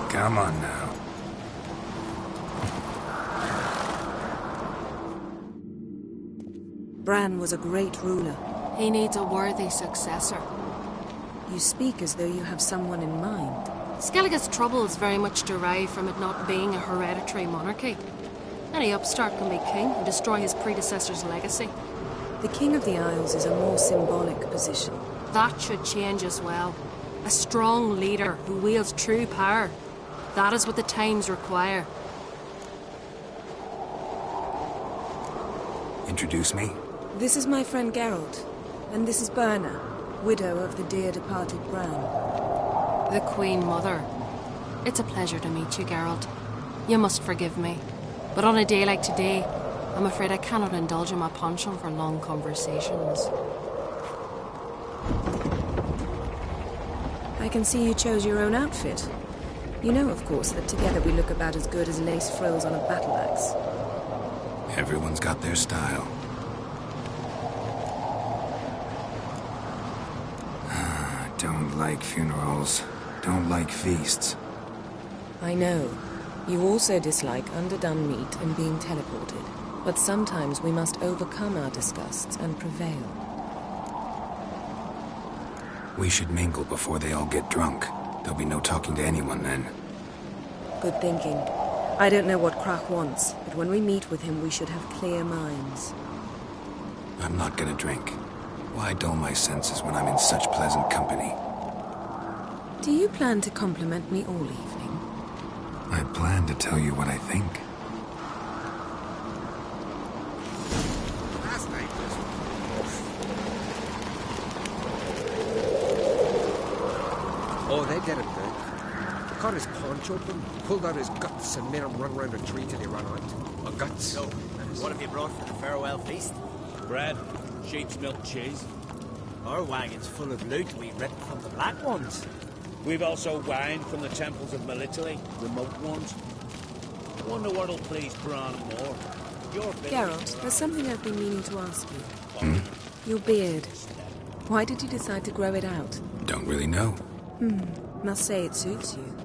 Come on now. Bran was a great ruler. He needs a worthy successor. You speak as though you have someone in mind. Skellige's troubles very much derive from it not being a hereditary monarchy. Any upstart can be king and destroy his predecessor's legacy. The King of the Isles is a more symbolic position. That should change as well. A strong leader who wields true power. That is what the times require. Introduce me. This is my friend Geralt, and this is Birna, widow of the dear departed Bran. The Queen Mother. It's a pleasure to meet you, Geralt. You must forgive me, but on a day like today, I'm afraid I cannot indulge in my penchant for long conversations. I can see you chose your own outfit. You know, of course, that together we look about as good as lace frills on a battle axe. Everyone's got their style. Don't like funerals. Don't like feasts. I know. You also dislike underdone meat and being teleported. But sometimes we must overcome our disgusts and prevail. We should mingle before they all get drunk. There'll be no talking to anyone then. Good thinking. I don't know what Krach wants, but when we meet with him, we should have clear minds. I'm not gonna drink. Why dull my senses when I'm in such pleasant company? Do you plan to compliment me all evening? I plan to tell you what I think. Last night was... Oh, they did it, man. They cut his paunch open, pulled out his guts, and made him run around a tree till he ran out. Oh, guts. So, what have you brought for the farewell feast? Bread, sheep's milk cheese. Our wagon's full of loot we ripped from the Black Ones. We've also wine from the temples of Melitele, remote ones. I wonder what'll please Bran more. Geralt, there's something I've been meaning to ask you. Your beard. Why did you decide to grow it out? Don't really know. Must say it suits you.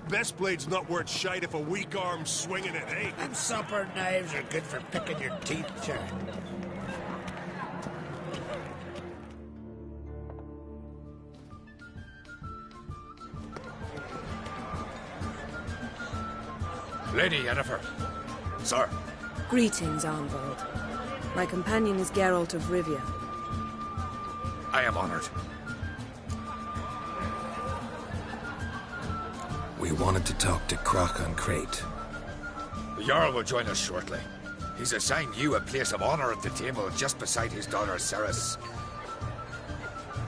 Best blade's not worth shite if a weak arm's swinging it, eh? And supper knives are good for picking your teeth, sir. Lady Yennefer. Sir. Greetings, Arnvald. My companion is Geralt of Rivia. I am honored. We wanted to talk to Krach on Crate. The Jarl will join us shortly. He's assigned you a place of honor at the table just beside his daughter Ceres.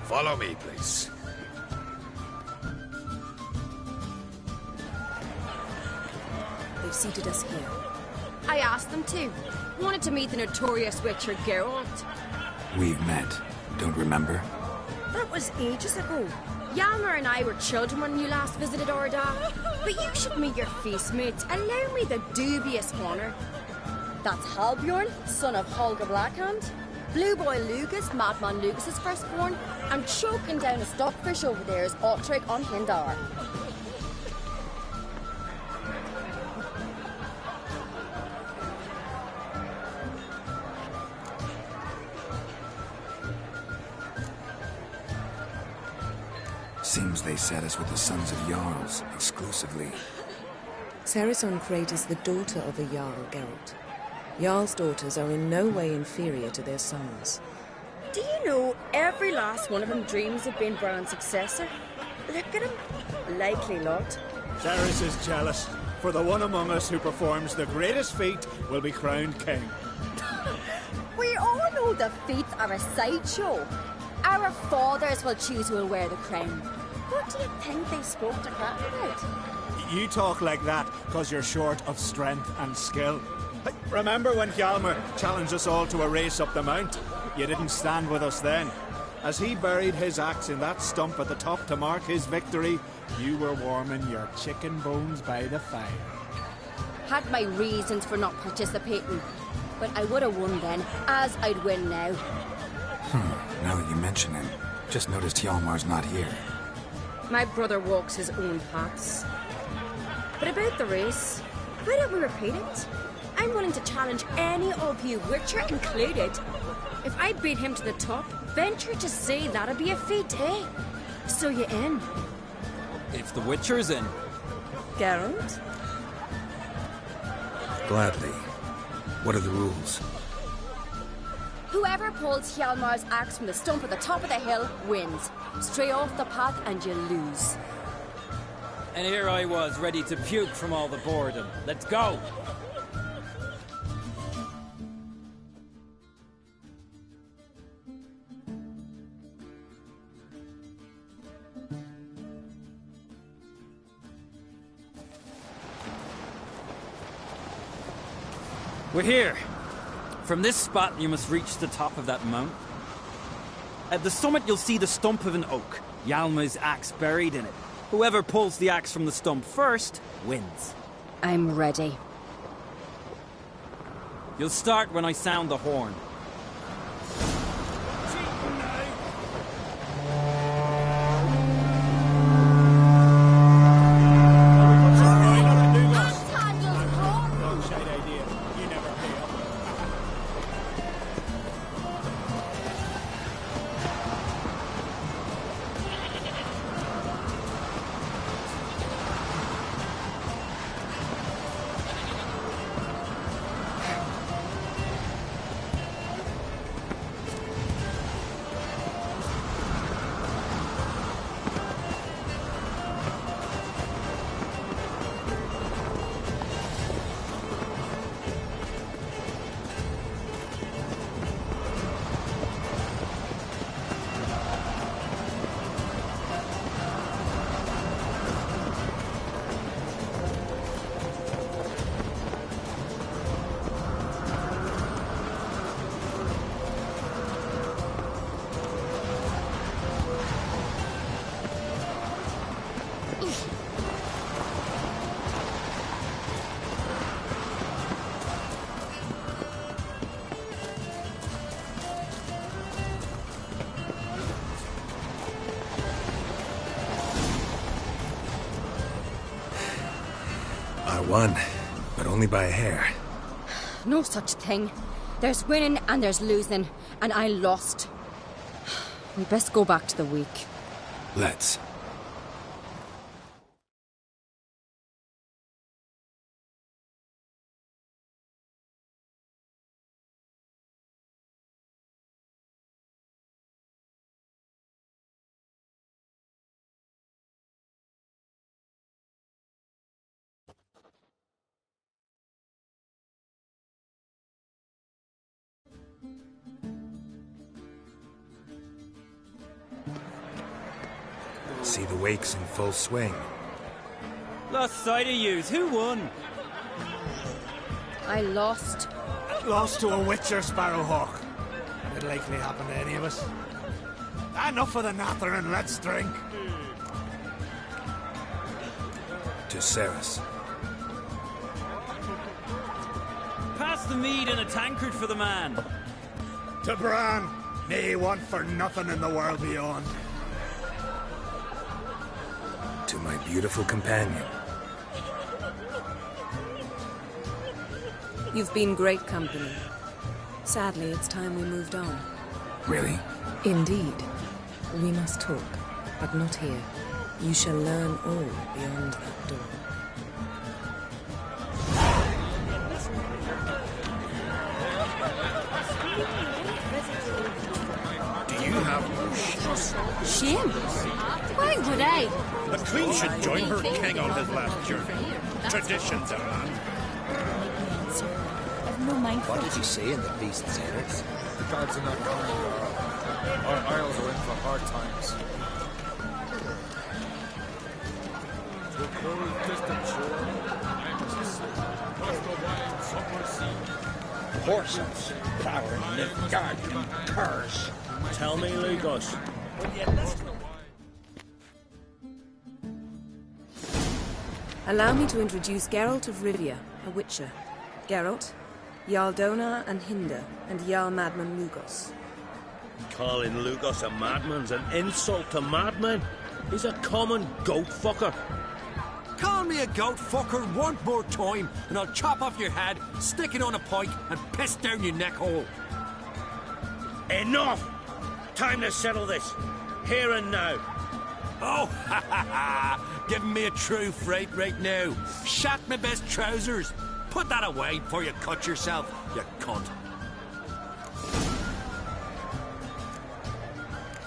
Follow me, please. They've seated us here. I asked them to. Wanted to meet the notorious witcher Geralt. We've met. Don't remember? That was ages ago. Yalmer and I were children when you last visited Orda. But you should meet your feast mates. Allow me the dubious honour. That's Halbjorn, son of Holger Blackhand. Blue Boy Lugas, Madman Lugas's firstborn. And choking down a stockfish over there is Otric on Hindar. Seems they set us with the sons of Jarls, exclusively. Ceres on Crate is the daughter of a Jarl, Geralt. Jarl's daughters are in no way inferior to their sons. Do you know every last one of them dreams of being Bran's successor? Look at him. Likely lot. Ceres is jealous, for the one among us who performs the greatest feat will be crowned king. We all know the feats are a sideshow. Our fathers will choose who will wear the crown. What do you think they spoke to Cat about? You talk like that because you're short of strength and skill. Remember when Hjalmar challenged us all to a race up the mount? You didn't stand with us then. As he buried his axe in that stump at the top to mark his victory, you were warming your chicken bones by the fire. Had my reasons for not participating, but I would have won then, as I'd win now. Now that you mention him, just noticed Hjalmar's not here. My brother walks his own paths. But about the race, why don't we repeat it? I'm willing to challenge any of you, Witcher included. If I beat him to the top, venture to say that'd be a feat, eh? So you in? If the Witcher's in. Geralt? Gladly. What are the rules? Whoever pulls Hjalmar's axe from the stump at the top of the hill wins. Stray off the path and you lose. And here I was, ready to puke from all the boredom. Let's go! We're here. From this spot, you must reach the top of that mount. At the summit, you'll see the stump of an oak, Hjalmar's axe buried in it. Whoever pulls the axe from the stump first, wins. I'm ready. You'll start when I sound the horn. I won, but only by a hair. No such thing. There's winning and there's losing, and I lost. We best go back to the week. Let's. See the wakes in full swing. Lost sight of yous. Who won? I lost. Lost to a Witcher Sparrowhawk. It'll likely happen to any of us. Enough of the natter and let's drink. To Ceres. Pass the mead in a tankard for the man. To Bran, may he want for nothing in the world beyond. To my beautiful companion. You've been great company. Sadly, it's time we moved on. Really? Indeed. We must talk, but not here. You shall learn all beyond that door. Shame? Why would I? The Queen should join her king on his last journey. Traditions are land. I've no mind for What did you say in the beast's ears? The gods are not kind, Jarl. Our isles are in for hard times. To a cold, distant shore, I must sail across the wide summer sea. Horses, plowing in the garden, curs. Tell me, Lugos, will you listen? Allow me to introduce Geralt of Rivia, a witcher. Geralt, Jarl Dona and Hinder, and Jarl Madman Lugos. Calling Lugos a madman's an insult to madmen. He's a common goat fucker. Call me a goat fucker one more time, and I'll chop off your head, stick it on a pike, and piss down your neck hole. Enough! Time to settle this. Here and now. Oh, ha ha ha! Giving me a true fright right now. Shat my best trousers. Put that away before you cut yourself, you cunt.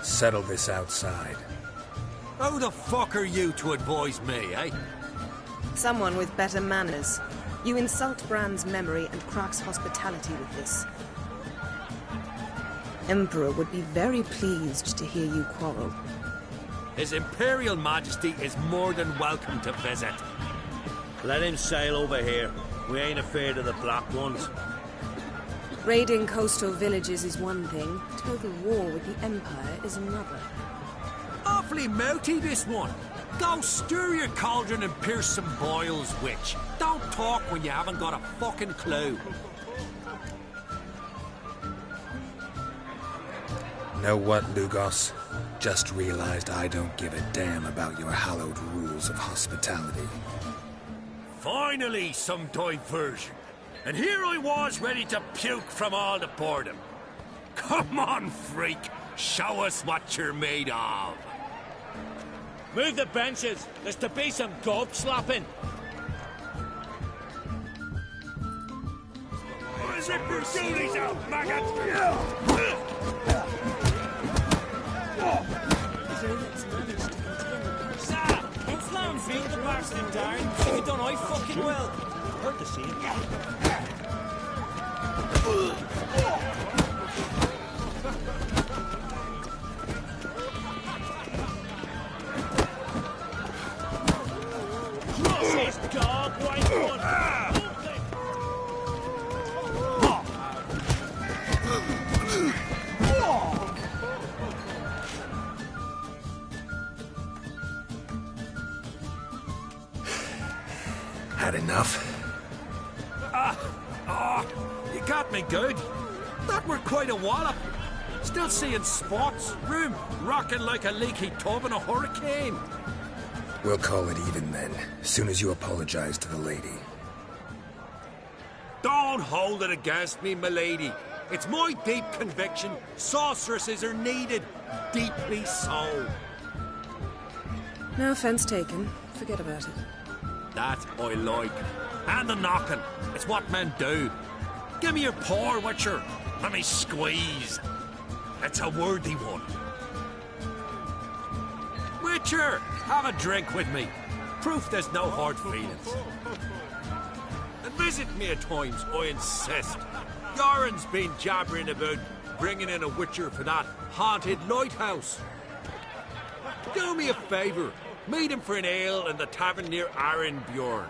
Settle this outside. Who the fuck are you to advise me, eh? Someone with better manners. You insult Bran's memory and Krak's hospitality with this. Emperor would be very pleased to hear you quarrel. His Imperial Majesty is more than welcome to visit. Let him sail over here. We ain't afraid of the Black Ones. Raiding coastal villages is one thing. Total war with the Empire is another. Awfully mouty, this one. Go stir your cauldron and pierce some boils, witch. Don't talk when you haven't got a fucking clue. Know what, Lugos? Just realized I don't give a damn about your hallowed rules of hospitality. Finally, some diversion. And here I was ready to puke from all the boredom. Come on, freak. Show us what you're made of. Move the benches. There's to be some gob slapping. Zip your goonies out, maggot! Sam, Sloan beat the bastard down. You done I fucking well. Hurt to see it. This dog white one. Had enough? You got me good. That were quite a wallop. Still seeing spots, room rocking like a leaky tub in a hurricane. We'll call it even then, soon as you apologize to the lady. Don't hold it against me, milady. It's my deep conviction sorceresses are needed. Deeply so. No offense taken. Forget about it. That I like. And the knocking. It's what men do. Give me your paw, Witcher. Let me squeeze. It's a worthy one. Witcher, have a drink with me. Proof there's no hard feelings. And visit me at times, I insist. Yoren's been jabbering about bringing in a Witcher for that haunted lighthouse. Do me a favour. Meet him for an ale in the tavern near Arenbjorn.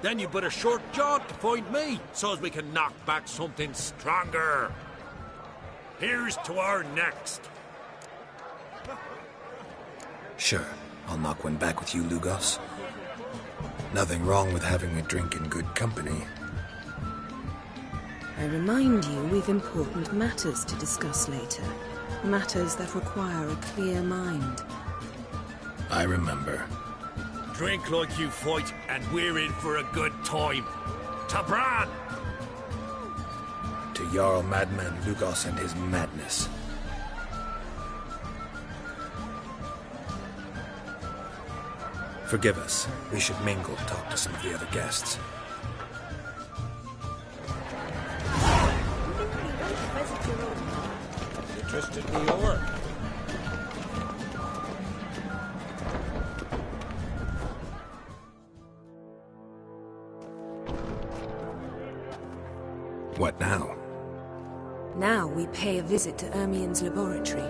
Then you but a short jaunt to find me, so as we can knock back something stronger. Here's to our next. Sure, I'll knock one back with you, Lugos. Nothing wrong with having a drink in good company. I remind you we've important matters to discuss later. Matters that require a clear mind. I remember. Drink like you fight, and we're in for a good time. To Bran! To Jarl Madman Lugos and his madness. Forgive us. We should mingle and talk to some of the other guests. You twisted me over. pay a visit to Ermien's laboratory.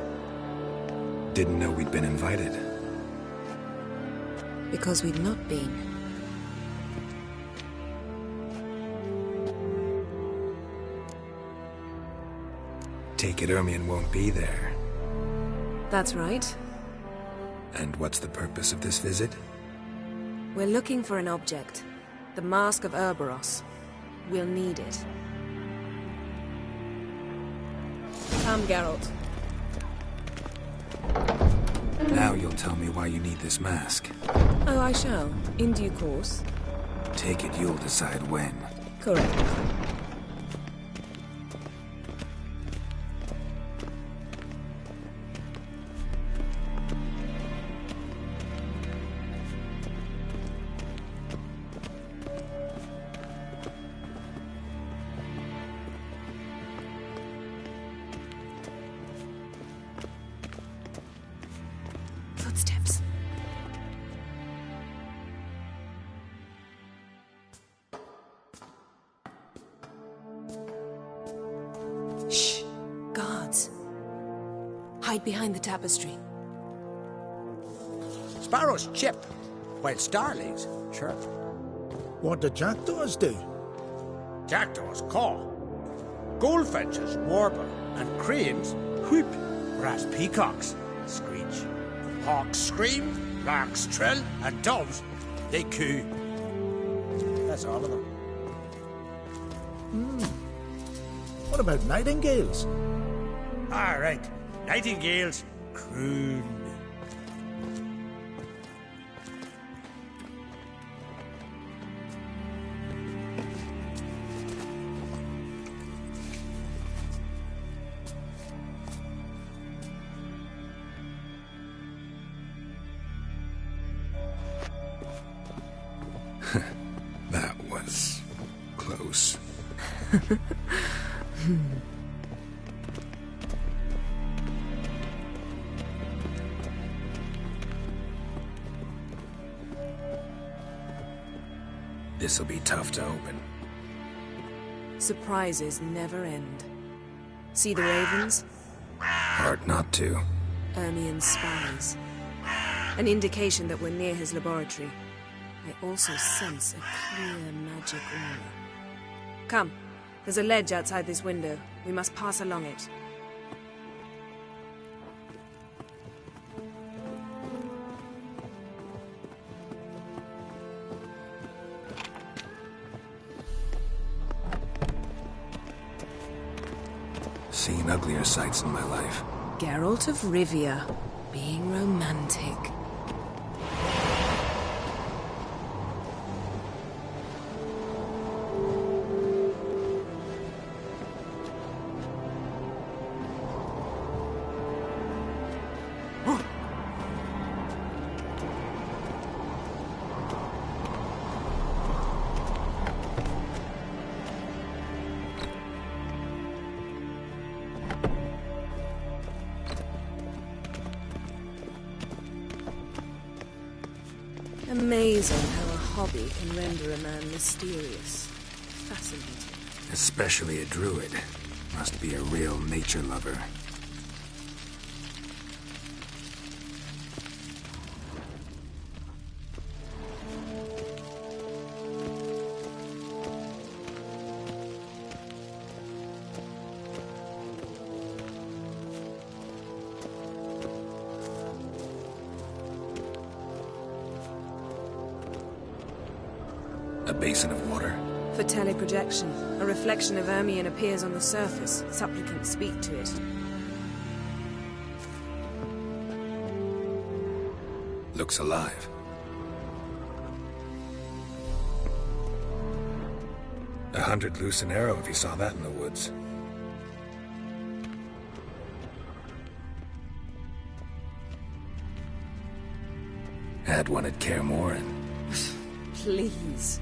Didn't know we'd been invited. Because we'd not been. Take it Ermien won't be there. That's right. And what's the purpose of this visit? We're looking for an object. The Mask of Urboros. We'll need it. Come, Geralt. Now you'll tell me why you need this mask. Oh, I shall. In due course. Take it you'll decide when. Correct. Footsteps. Shh. Guards. Hide behind the tapestry. Sparrows chip, while starlings chirp. What do jackdaws do? Jackdaws caw. Goldfinches warble, and cranes whoop, whereas peacocks screech. Hawks scream, larks trill, and doves, they coo. That's all of them. What about nightingales? All right, nightingales croon. That was close. This'll be tough to open. Surprises never end. See the ravens? Hard not to. Ermien's spies. An indication that we're near his laboratory. I also sense a clear magic aura. Come, there's a ledge outside this window. We must pass along it. Seen uglier sights in my life. Geralt of Rivia, being romantic. Amazing how a hobby can render a man mysterious. Fascinating. Especially a druid. Must be a real nature lover. A basin of water? For teleprojection, a reflection of Ermien appears on the surface. Supplicants speak to it. Looks alive. $100 loose an arrow if you saw that in the woods. Had one at Kaer Morhen. Please.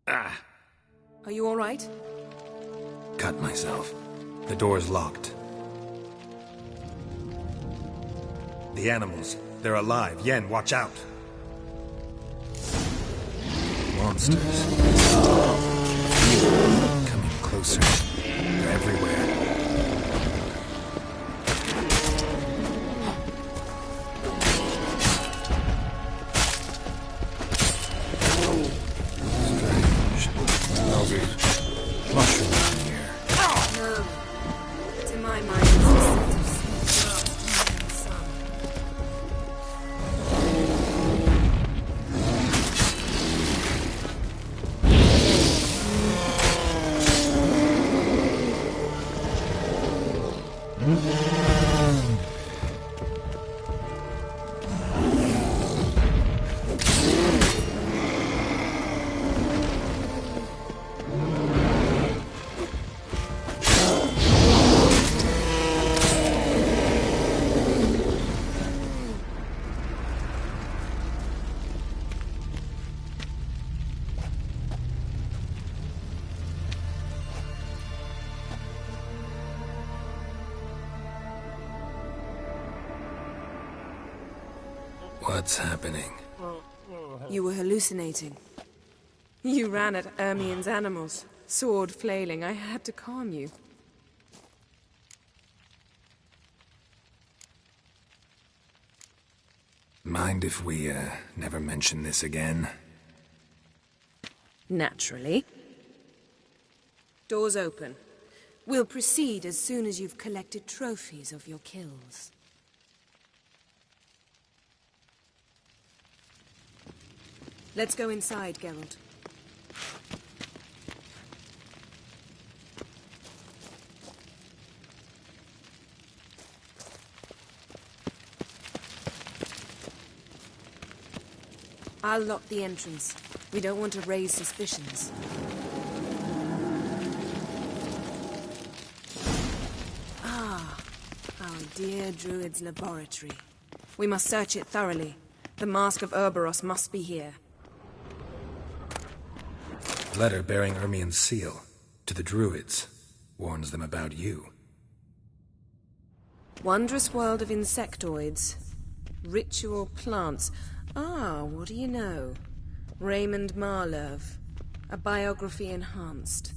Ah! Are you all right? Cut myself. The door's locked. The animals. They're alive. Yen, watch out. Monsters. Coming closer. They're everywhere. Strange. No mushroom in here. No. To my mind, it's a set of sweet and sun. What's happening? You were hallucinating. You ran at Ermien's animals, sword flailing. I had to calm you. Mind if we, never mention this again? Naturally. Doors open. We'll proceed as soon as you've collected trophies of your kills. Let's go inside, Geralt. I'll lock the entrance. We don't want to raise suspicions. Ah, our dear Druid's laboratory. We must search it thoroughly. The Mask of Urboros must be here. Letter bearing Ermien's seal. To the Druids. Warns them about you. Wondrous world of insectoids. Ritual plants. Ah, what do you know? Raymond Marlove. A biography enhanced.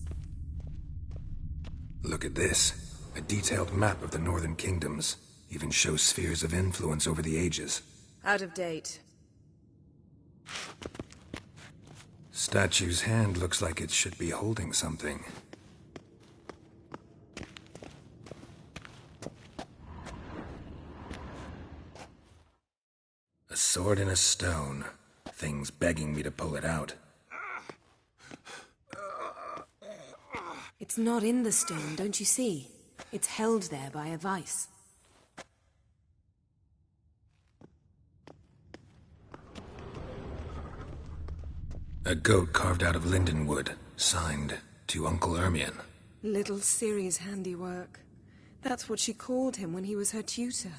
Look at this. A detailed map of the Northern Kingdoms. Even shows spheres of influence over the ages. Out of date. Statue's hand looks like it should be holding something. A sword and a stone. Thing's begging me to pull it out. It's not in the stone, don't you see? It's held there by a vice. A goat carved out of lindenwood, signed to Uncle Ermien. Little Ciri's handiwork. That's what she called him when he was her tutor.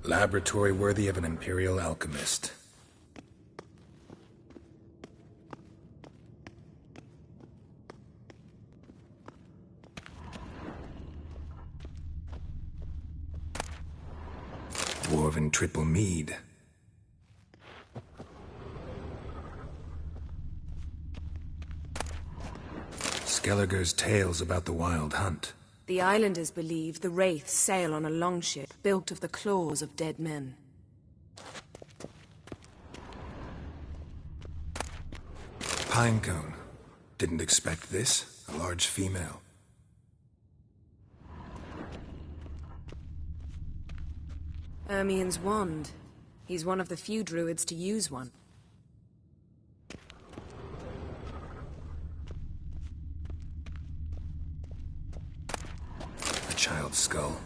Laboratory worthy of an Imperial alchemist. Dwarven triple mead. Skelliger's tales about the wild hunt. The islanders believe the wraiths sail on a longship built of the claws of dead men. Pinecone. Didn't expect this. A large female. Ermien's wand. He's one of the few druids to use one. A child's skull.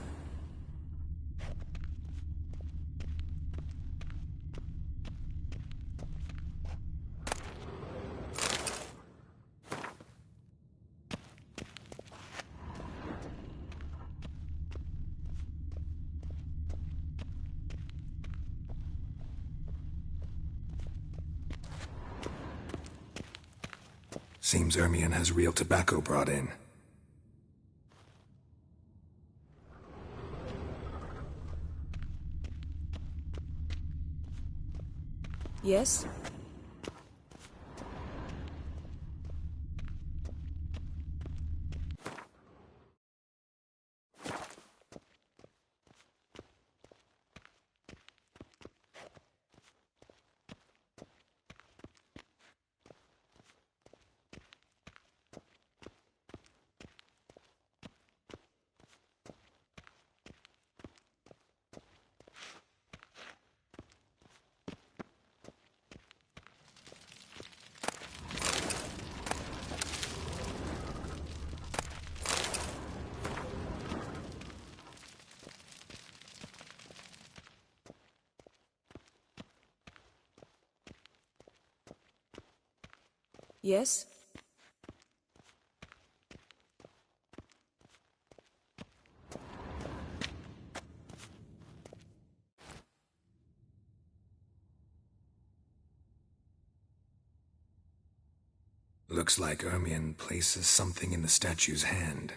Seems Ermien has real tobacco brought in. Yes? Yes? Looks like Ermien places something in the statue's hand.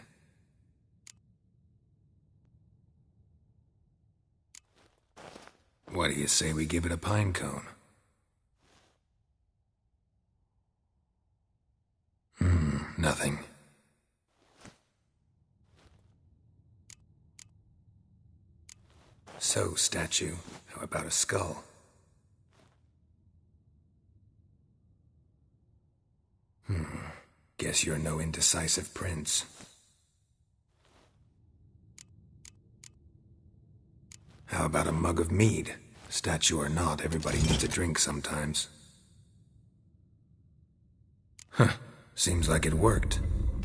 What do you say we give it a pine cone? Nothing. So, statue, how about a skull? Guess you're no indecisive prince. How about a mug of mead? Statue or not, everybody needs a drink sometimes. Huh. Seems like it worked.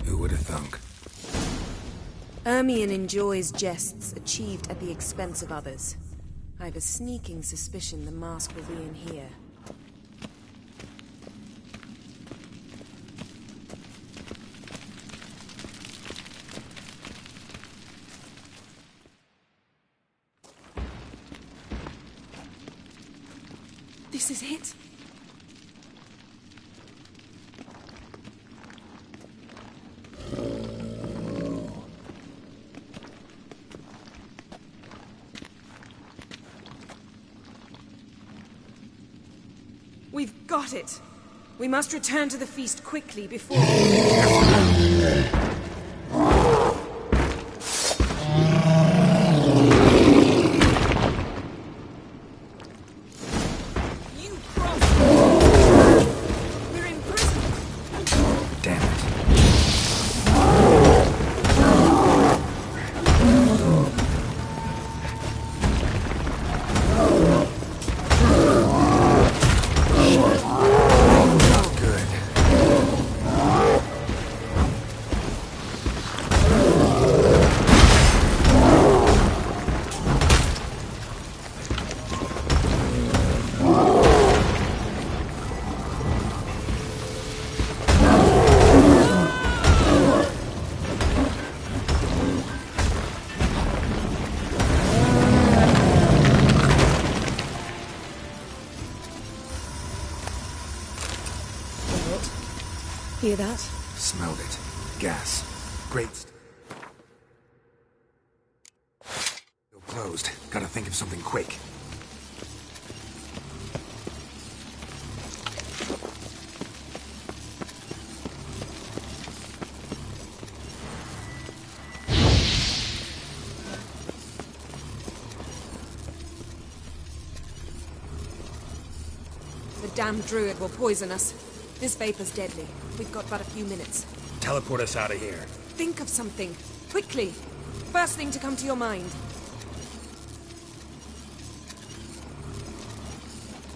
Who would have thunk? Ermien enjoys jests achieved at the expense of others. I have a sneaking suspicion the mask will be in here. This is it. We've got it. We must return to the feast quickly before... Hear that? Smelled it. Gas. Great. Still closed. Gotta think of something quick. The damned druid will poison us. This vapor's deadly. We've got but a few minutes. Teleport us out of here. Think of something. Quickly. First thing to come to your mind.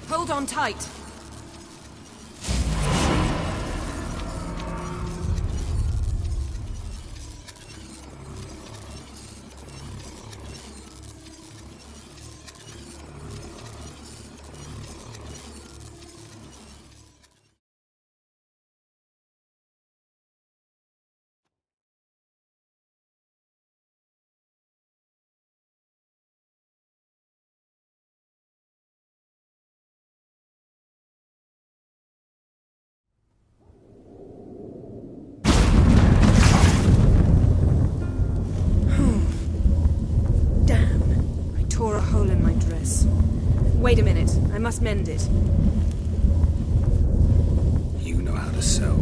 Hold on tight. Tore a hole in my dress. Wait a minute. I must mend it. You know how to sew.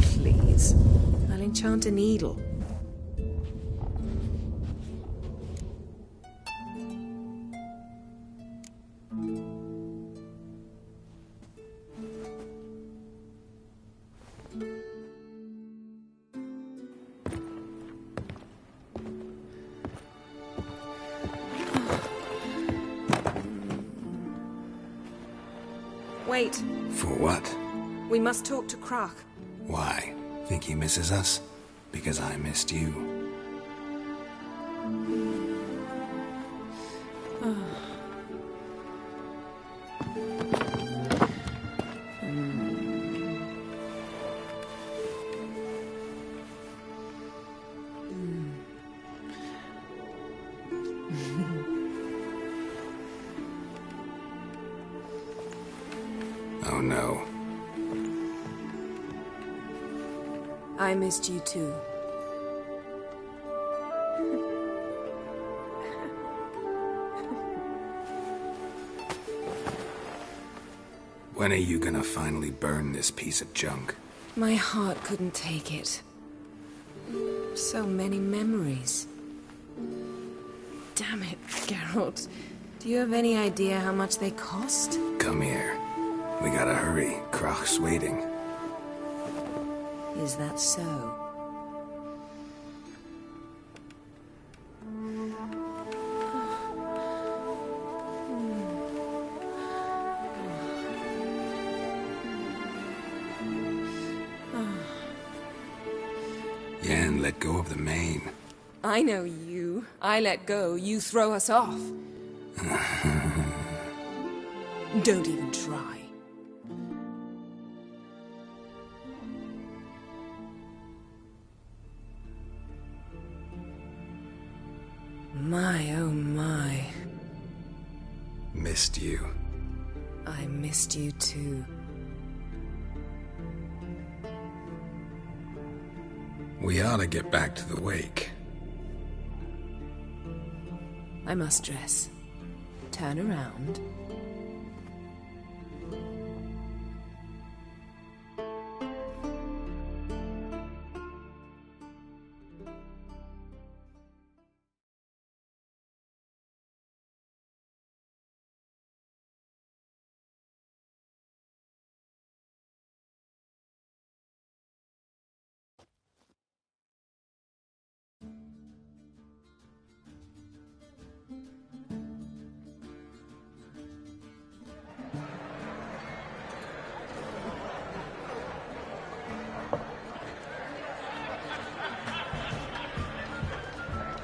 Please. I'll enchant a needle. Wait. For what? We must talk to Krach. Why? Think he misses us? Because I missed you. Oh no. I missed you too. When are you gonna finally burn this piece of junk? My heart couldn't take it. So many memories. Damn it, Geralt. Do you have any idea how much they cost? Come here. We gotta hurry. Krach's waiting. Is that so? Yen, let go of the mane. I know you. I let go, you throw us off. Don't even try. My, oh my. Missed you. I missed you too. We ought to get back to the wake. I must dress. Turn around.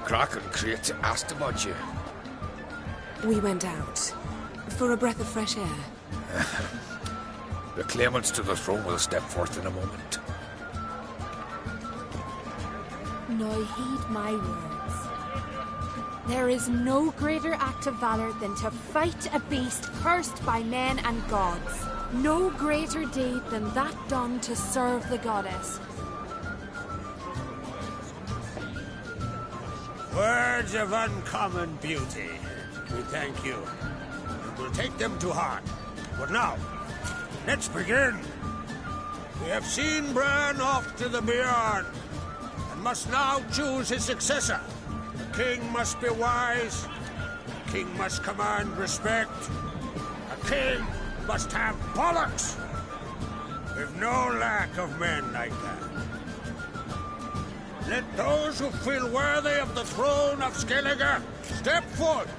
Kraken Crate asked about you. We went out. For a breath of fresh air. The claimants to the throne will step forth in a moment. Now heed my words. There is no greater act of valor than to fight a beast cursed by men and gods. No greater deed than that done to serve the goddess. Words of uncommon beauty. We thank you. And we'll take them to heart. But now, let's begin. We have seen Bran off to the beyond, and must now choose his successor. The king must be wise. The king must command respect. A king must have bollocks. We've no lack of men like that. Let those who feel worthy of the throne of Skellige step forth.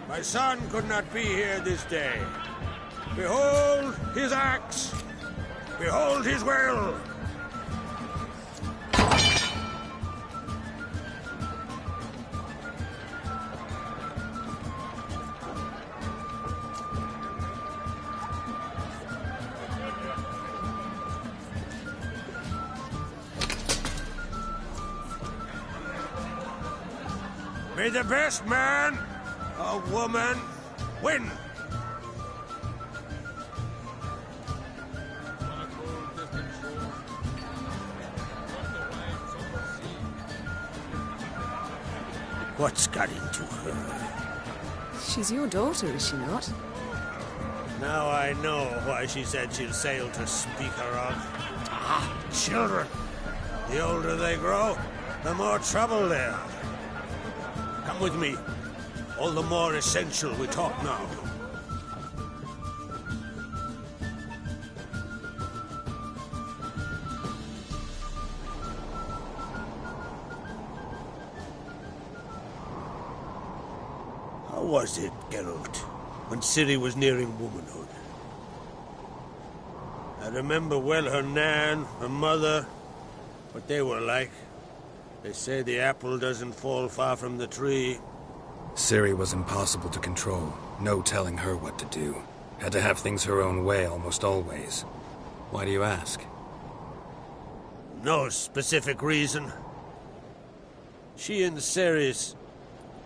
My son could not be here this day. Behold his axe. Behold his will. May the best man or woman win. What's got into her? She's your daughter, is she not? Now I know why she said she'll sail to speak her of. Ah, children. The older they grow, the more trouble they have. Come with me. All the more essential we talk now. How was it, Geralt, when Ciri was nearing womanhood? I remember well her nan, her mother, what they were like. They say the apple doesn't fall far from the tree. Ciri was impossible to control. No telling her what to do. Had to have things her own way almost always. Why do you ask? No specific reason. She and Ceres,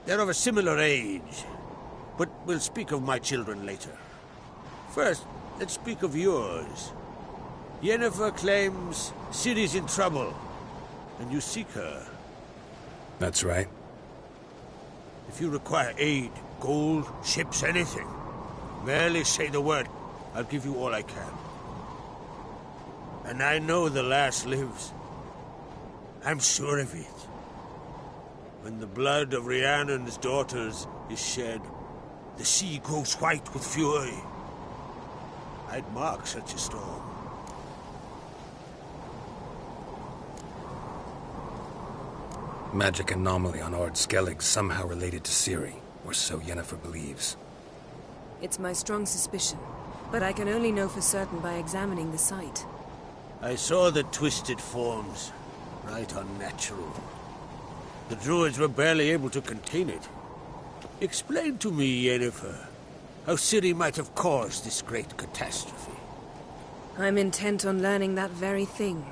they're of a similar age. But we'll speak of my children later. First, let's speak of yours. Yennefer claims Ciri's in trouble, and you seek her. That's right. If you require aid, gold, ships, anything, merely say the word. I'll give you all I can. And I know the lass lives. I'm sure of it. When the blood of Rhiannon's daughters is shed, the sea grows white with fury. I'd mark such a storm. Magic anomaly on Ord Skellig somehow related to Ciri, or so Yennefer believes. It's my strong suspicion, but I can only know for certain by examining the site. I saw the twisted forms, right unnatural. The druids were barely able to contain it. Explain to me, Yennefer, how Ciri might have caused this great catastrophe. I'm intent on learning that very thing.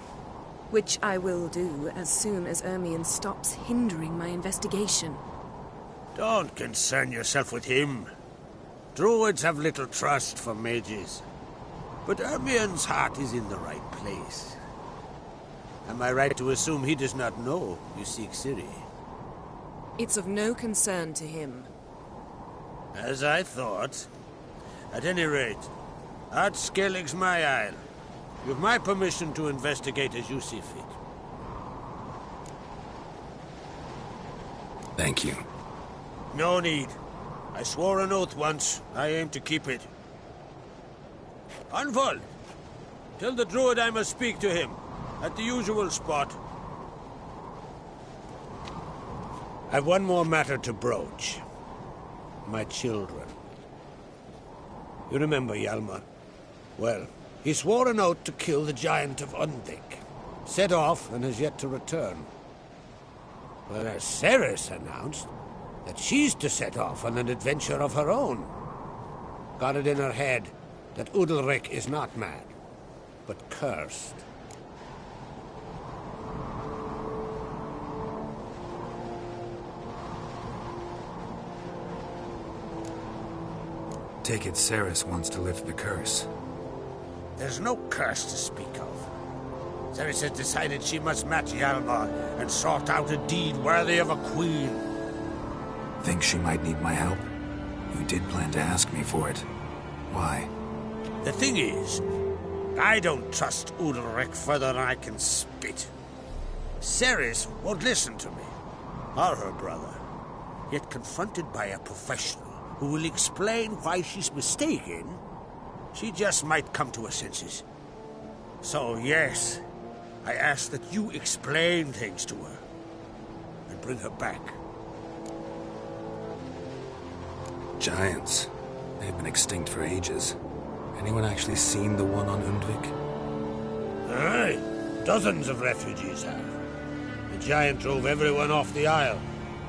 Which I will do as soon as Ermion stops hindering my investigation. Don't concern yourself with him. Druids have little trust for mages. But Ermion's heart is in the right place. Am I right to assume he does not know you seek Ciri? It's of no concern to him. As I thought. At any rate, Ard Skellig's my isle. With my permission to investigate as you see fit. Thank you. No need. I swore an oath once. I aim to keep it. Anvald! Tell the druid I must speak to him. At the usual spot. I've one more matter to broach. My children. You remember Hjalmar? Well, he swore an oath to kill the Giant of Undvik. Set off and has yet to return. Whereas Ceres announced that she's to set off on an adventure of her own. Got it in her head that Udalric is not mad, but cursed. Take it Ceres wants to lift the curse. There's no curse to speak of. Ceres has decided she must match Hjalmar and sort out a deed worthy of a queen. Think she might need my help? You did plan to ask me for it. Why? The thing is, I don't trust Udalric further than I can spit. Ceres won't listen to me, or her brother. Yet confronted by a professional who will explain why she's mistaken, she just might come to her senses. So yes, I ask that you explain things to her and bring her back. Giants. They've been extinct for ages. Anyone actually seen the one on Undvik? Aye, dozens of refugees have. The giant drove everyone off the Isle.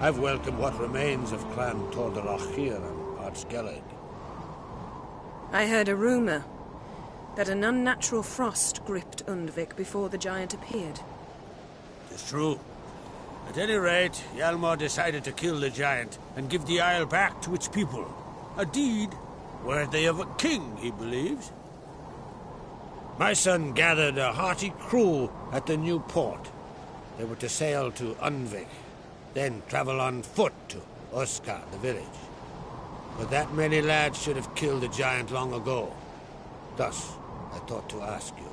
I've welcomed what remains of Clan Tordarachir and Ardskellig. I heard a rumor that an unnatural frost gripped Undvik before the giant appeared. It's true. At any rate, Hjalmar decided to kill the giant and give the Isle back to its people. A deed worthy of a king, he believes. My son gathered a hearty crew at the new port. They were to sail to Undvik, then travel on foot to Oskar, the village. But that many lads should have killed the giant long ago. Thus, I thought to ask you.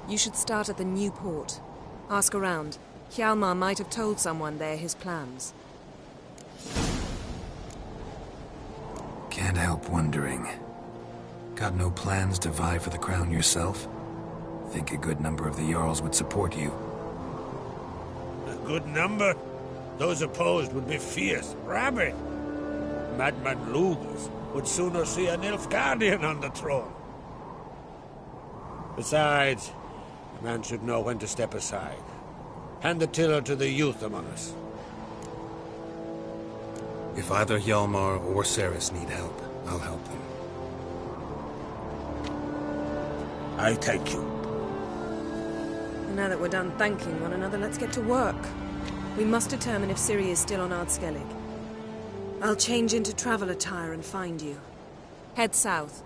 You should start at the new port. Ask around. Hjalmar might have told someone there his plans. Can't help wondering. Got no plans to vie for the crown yourself? Think a good number of the Jarls would support you. A good number? Those opposed would be fierce, rabid. Madman Lugas would sooner see an Nilfgaardian on the throne. Besides, a man should know when to step aside. Hand the tiller to the youth among us. If either Hjalmar or Ceres need help, I'll help them. I thank you. And now that we're done thanking one another, let's get to work. We must determine if Ciri is still on Ardskellig. I'll change into travel attire and find you. Head south.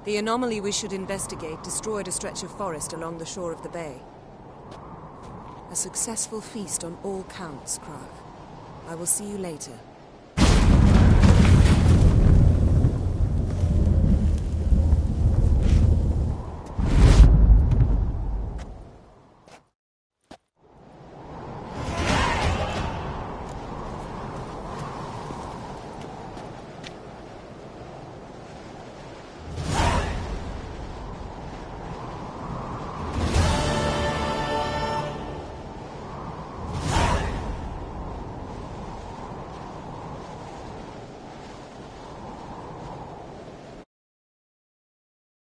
The anomaly we should investigate destroyed a stretch of forest along the shore of the bay. A successful feast on all counts, Krag. I will see you later.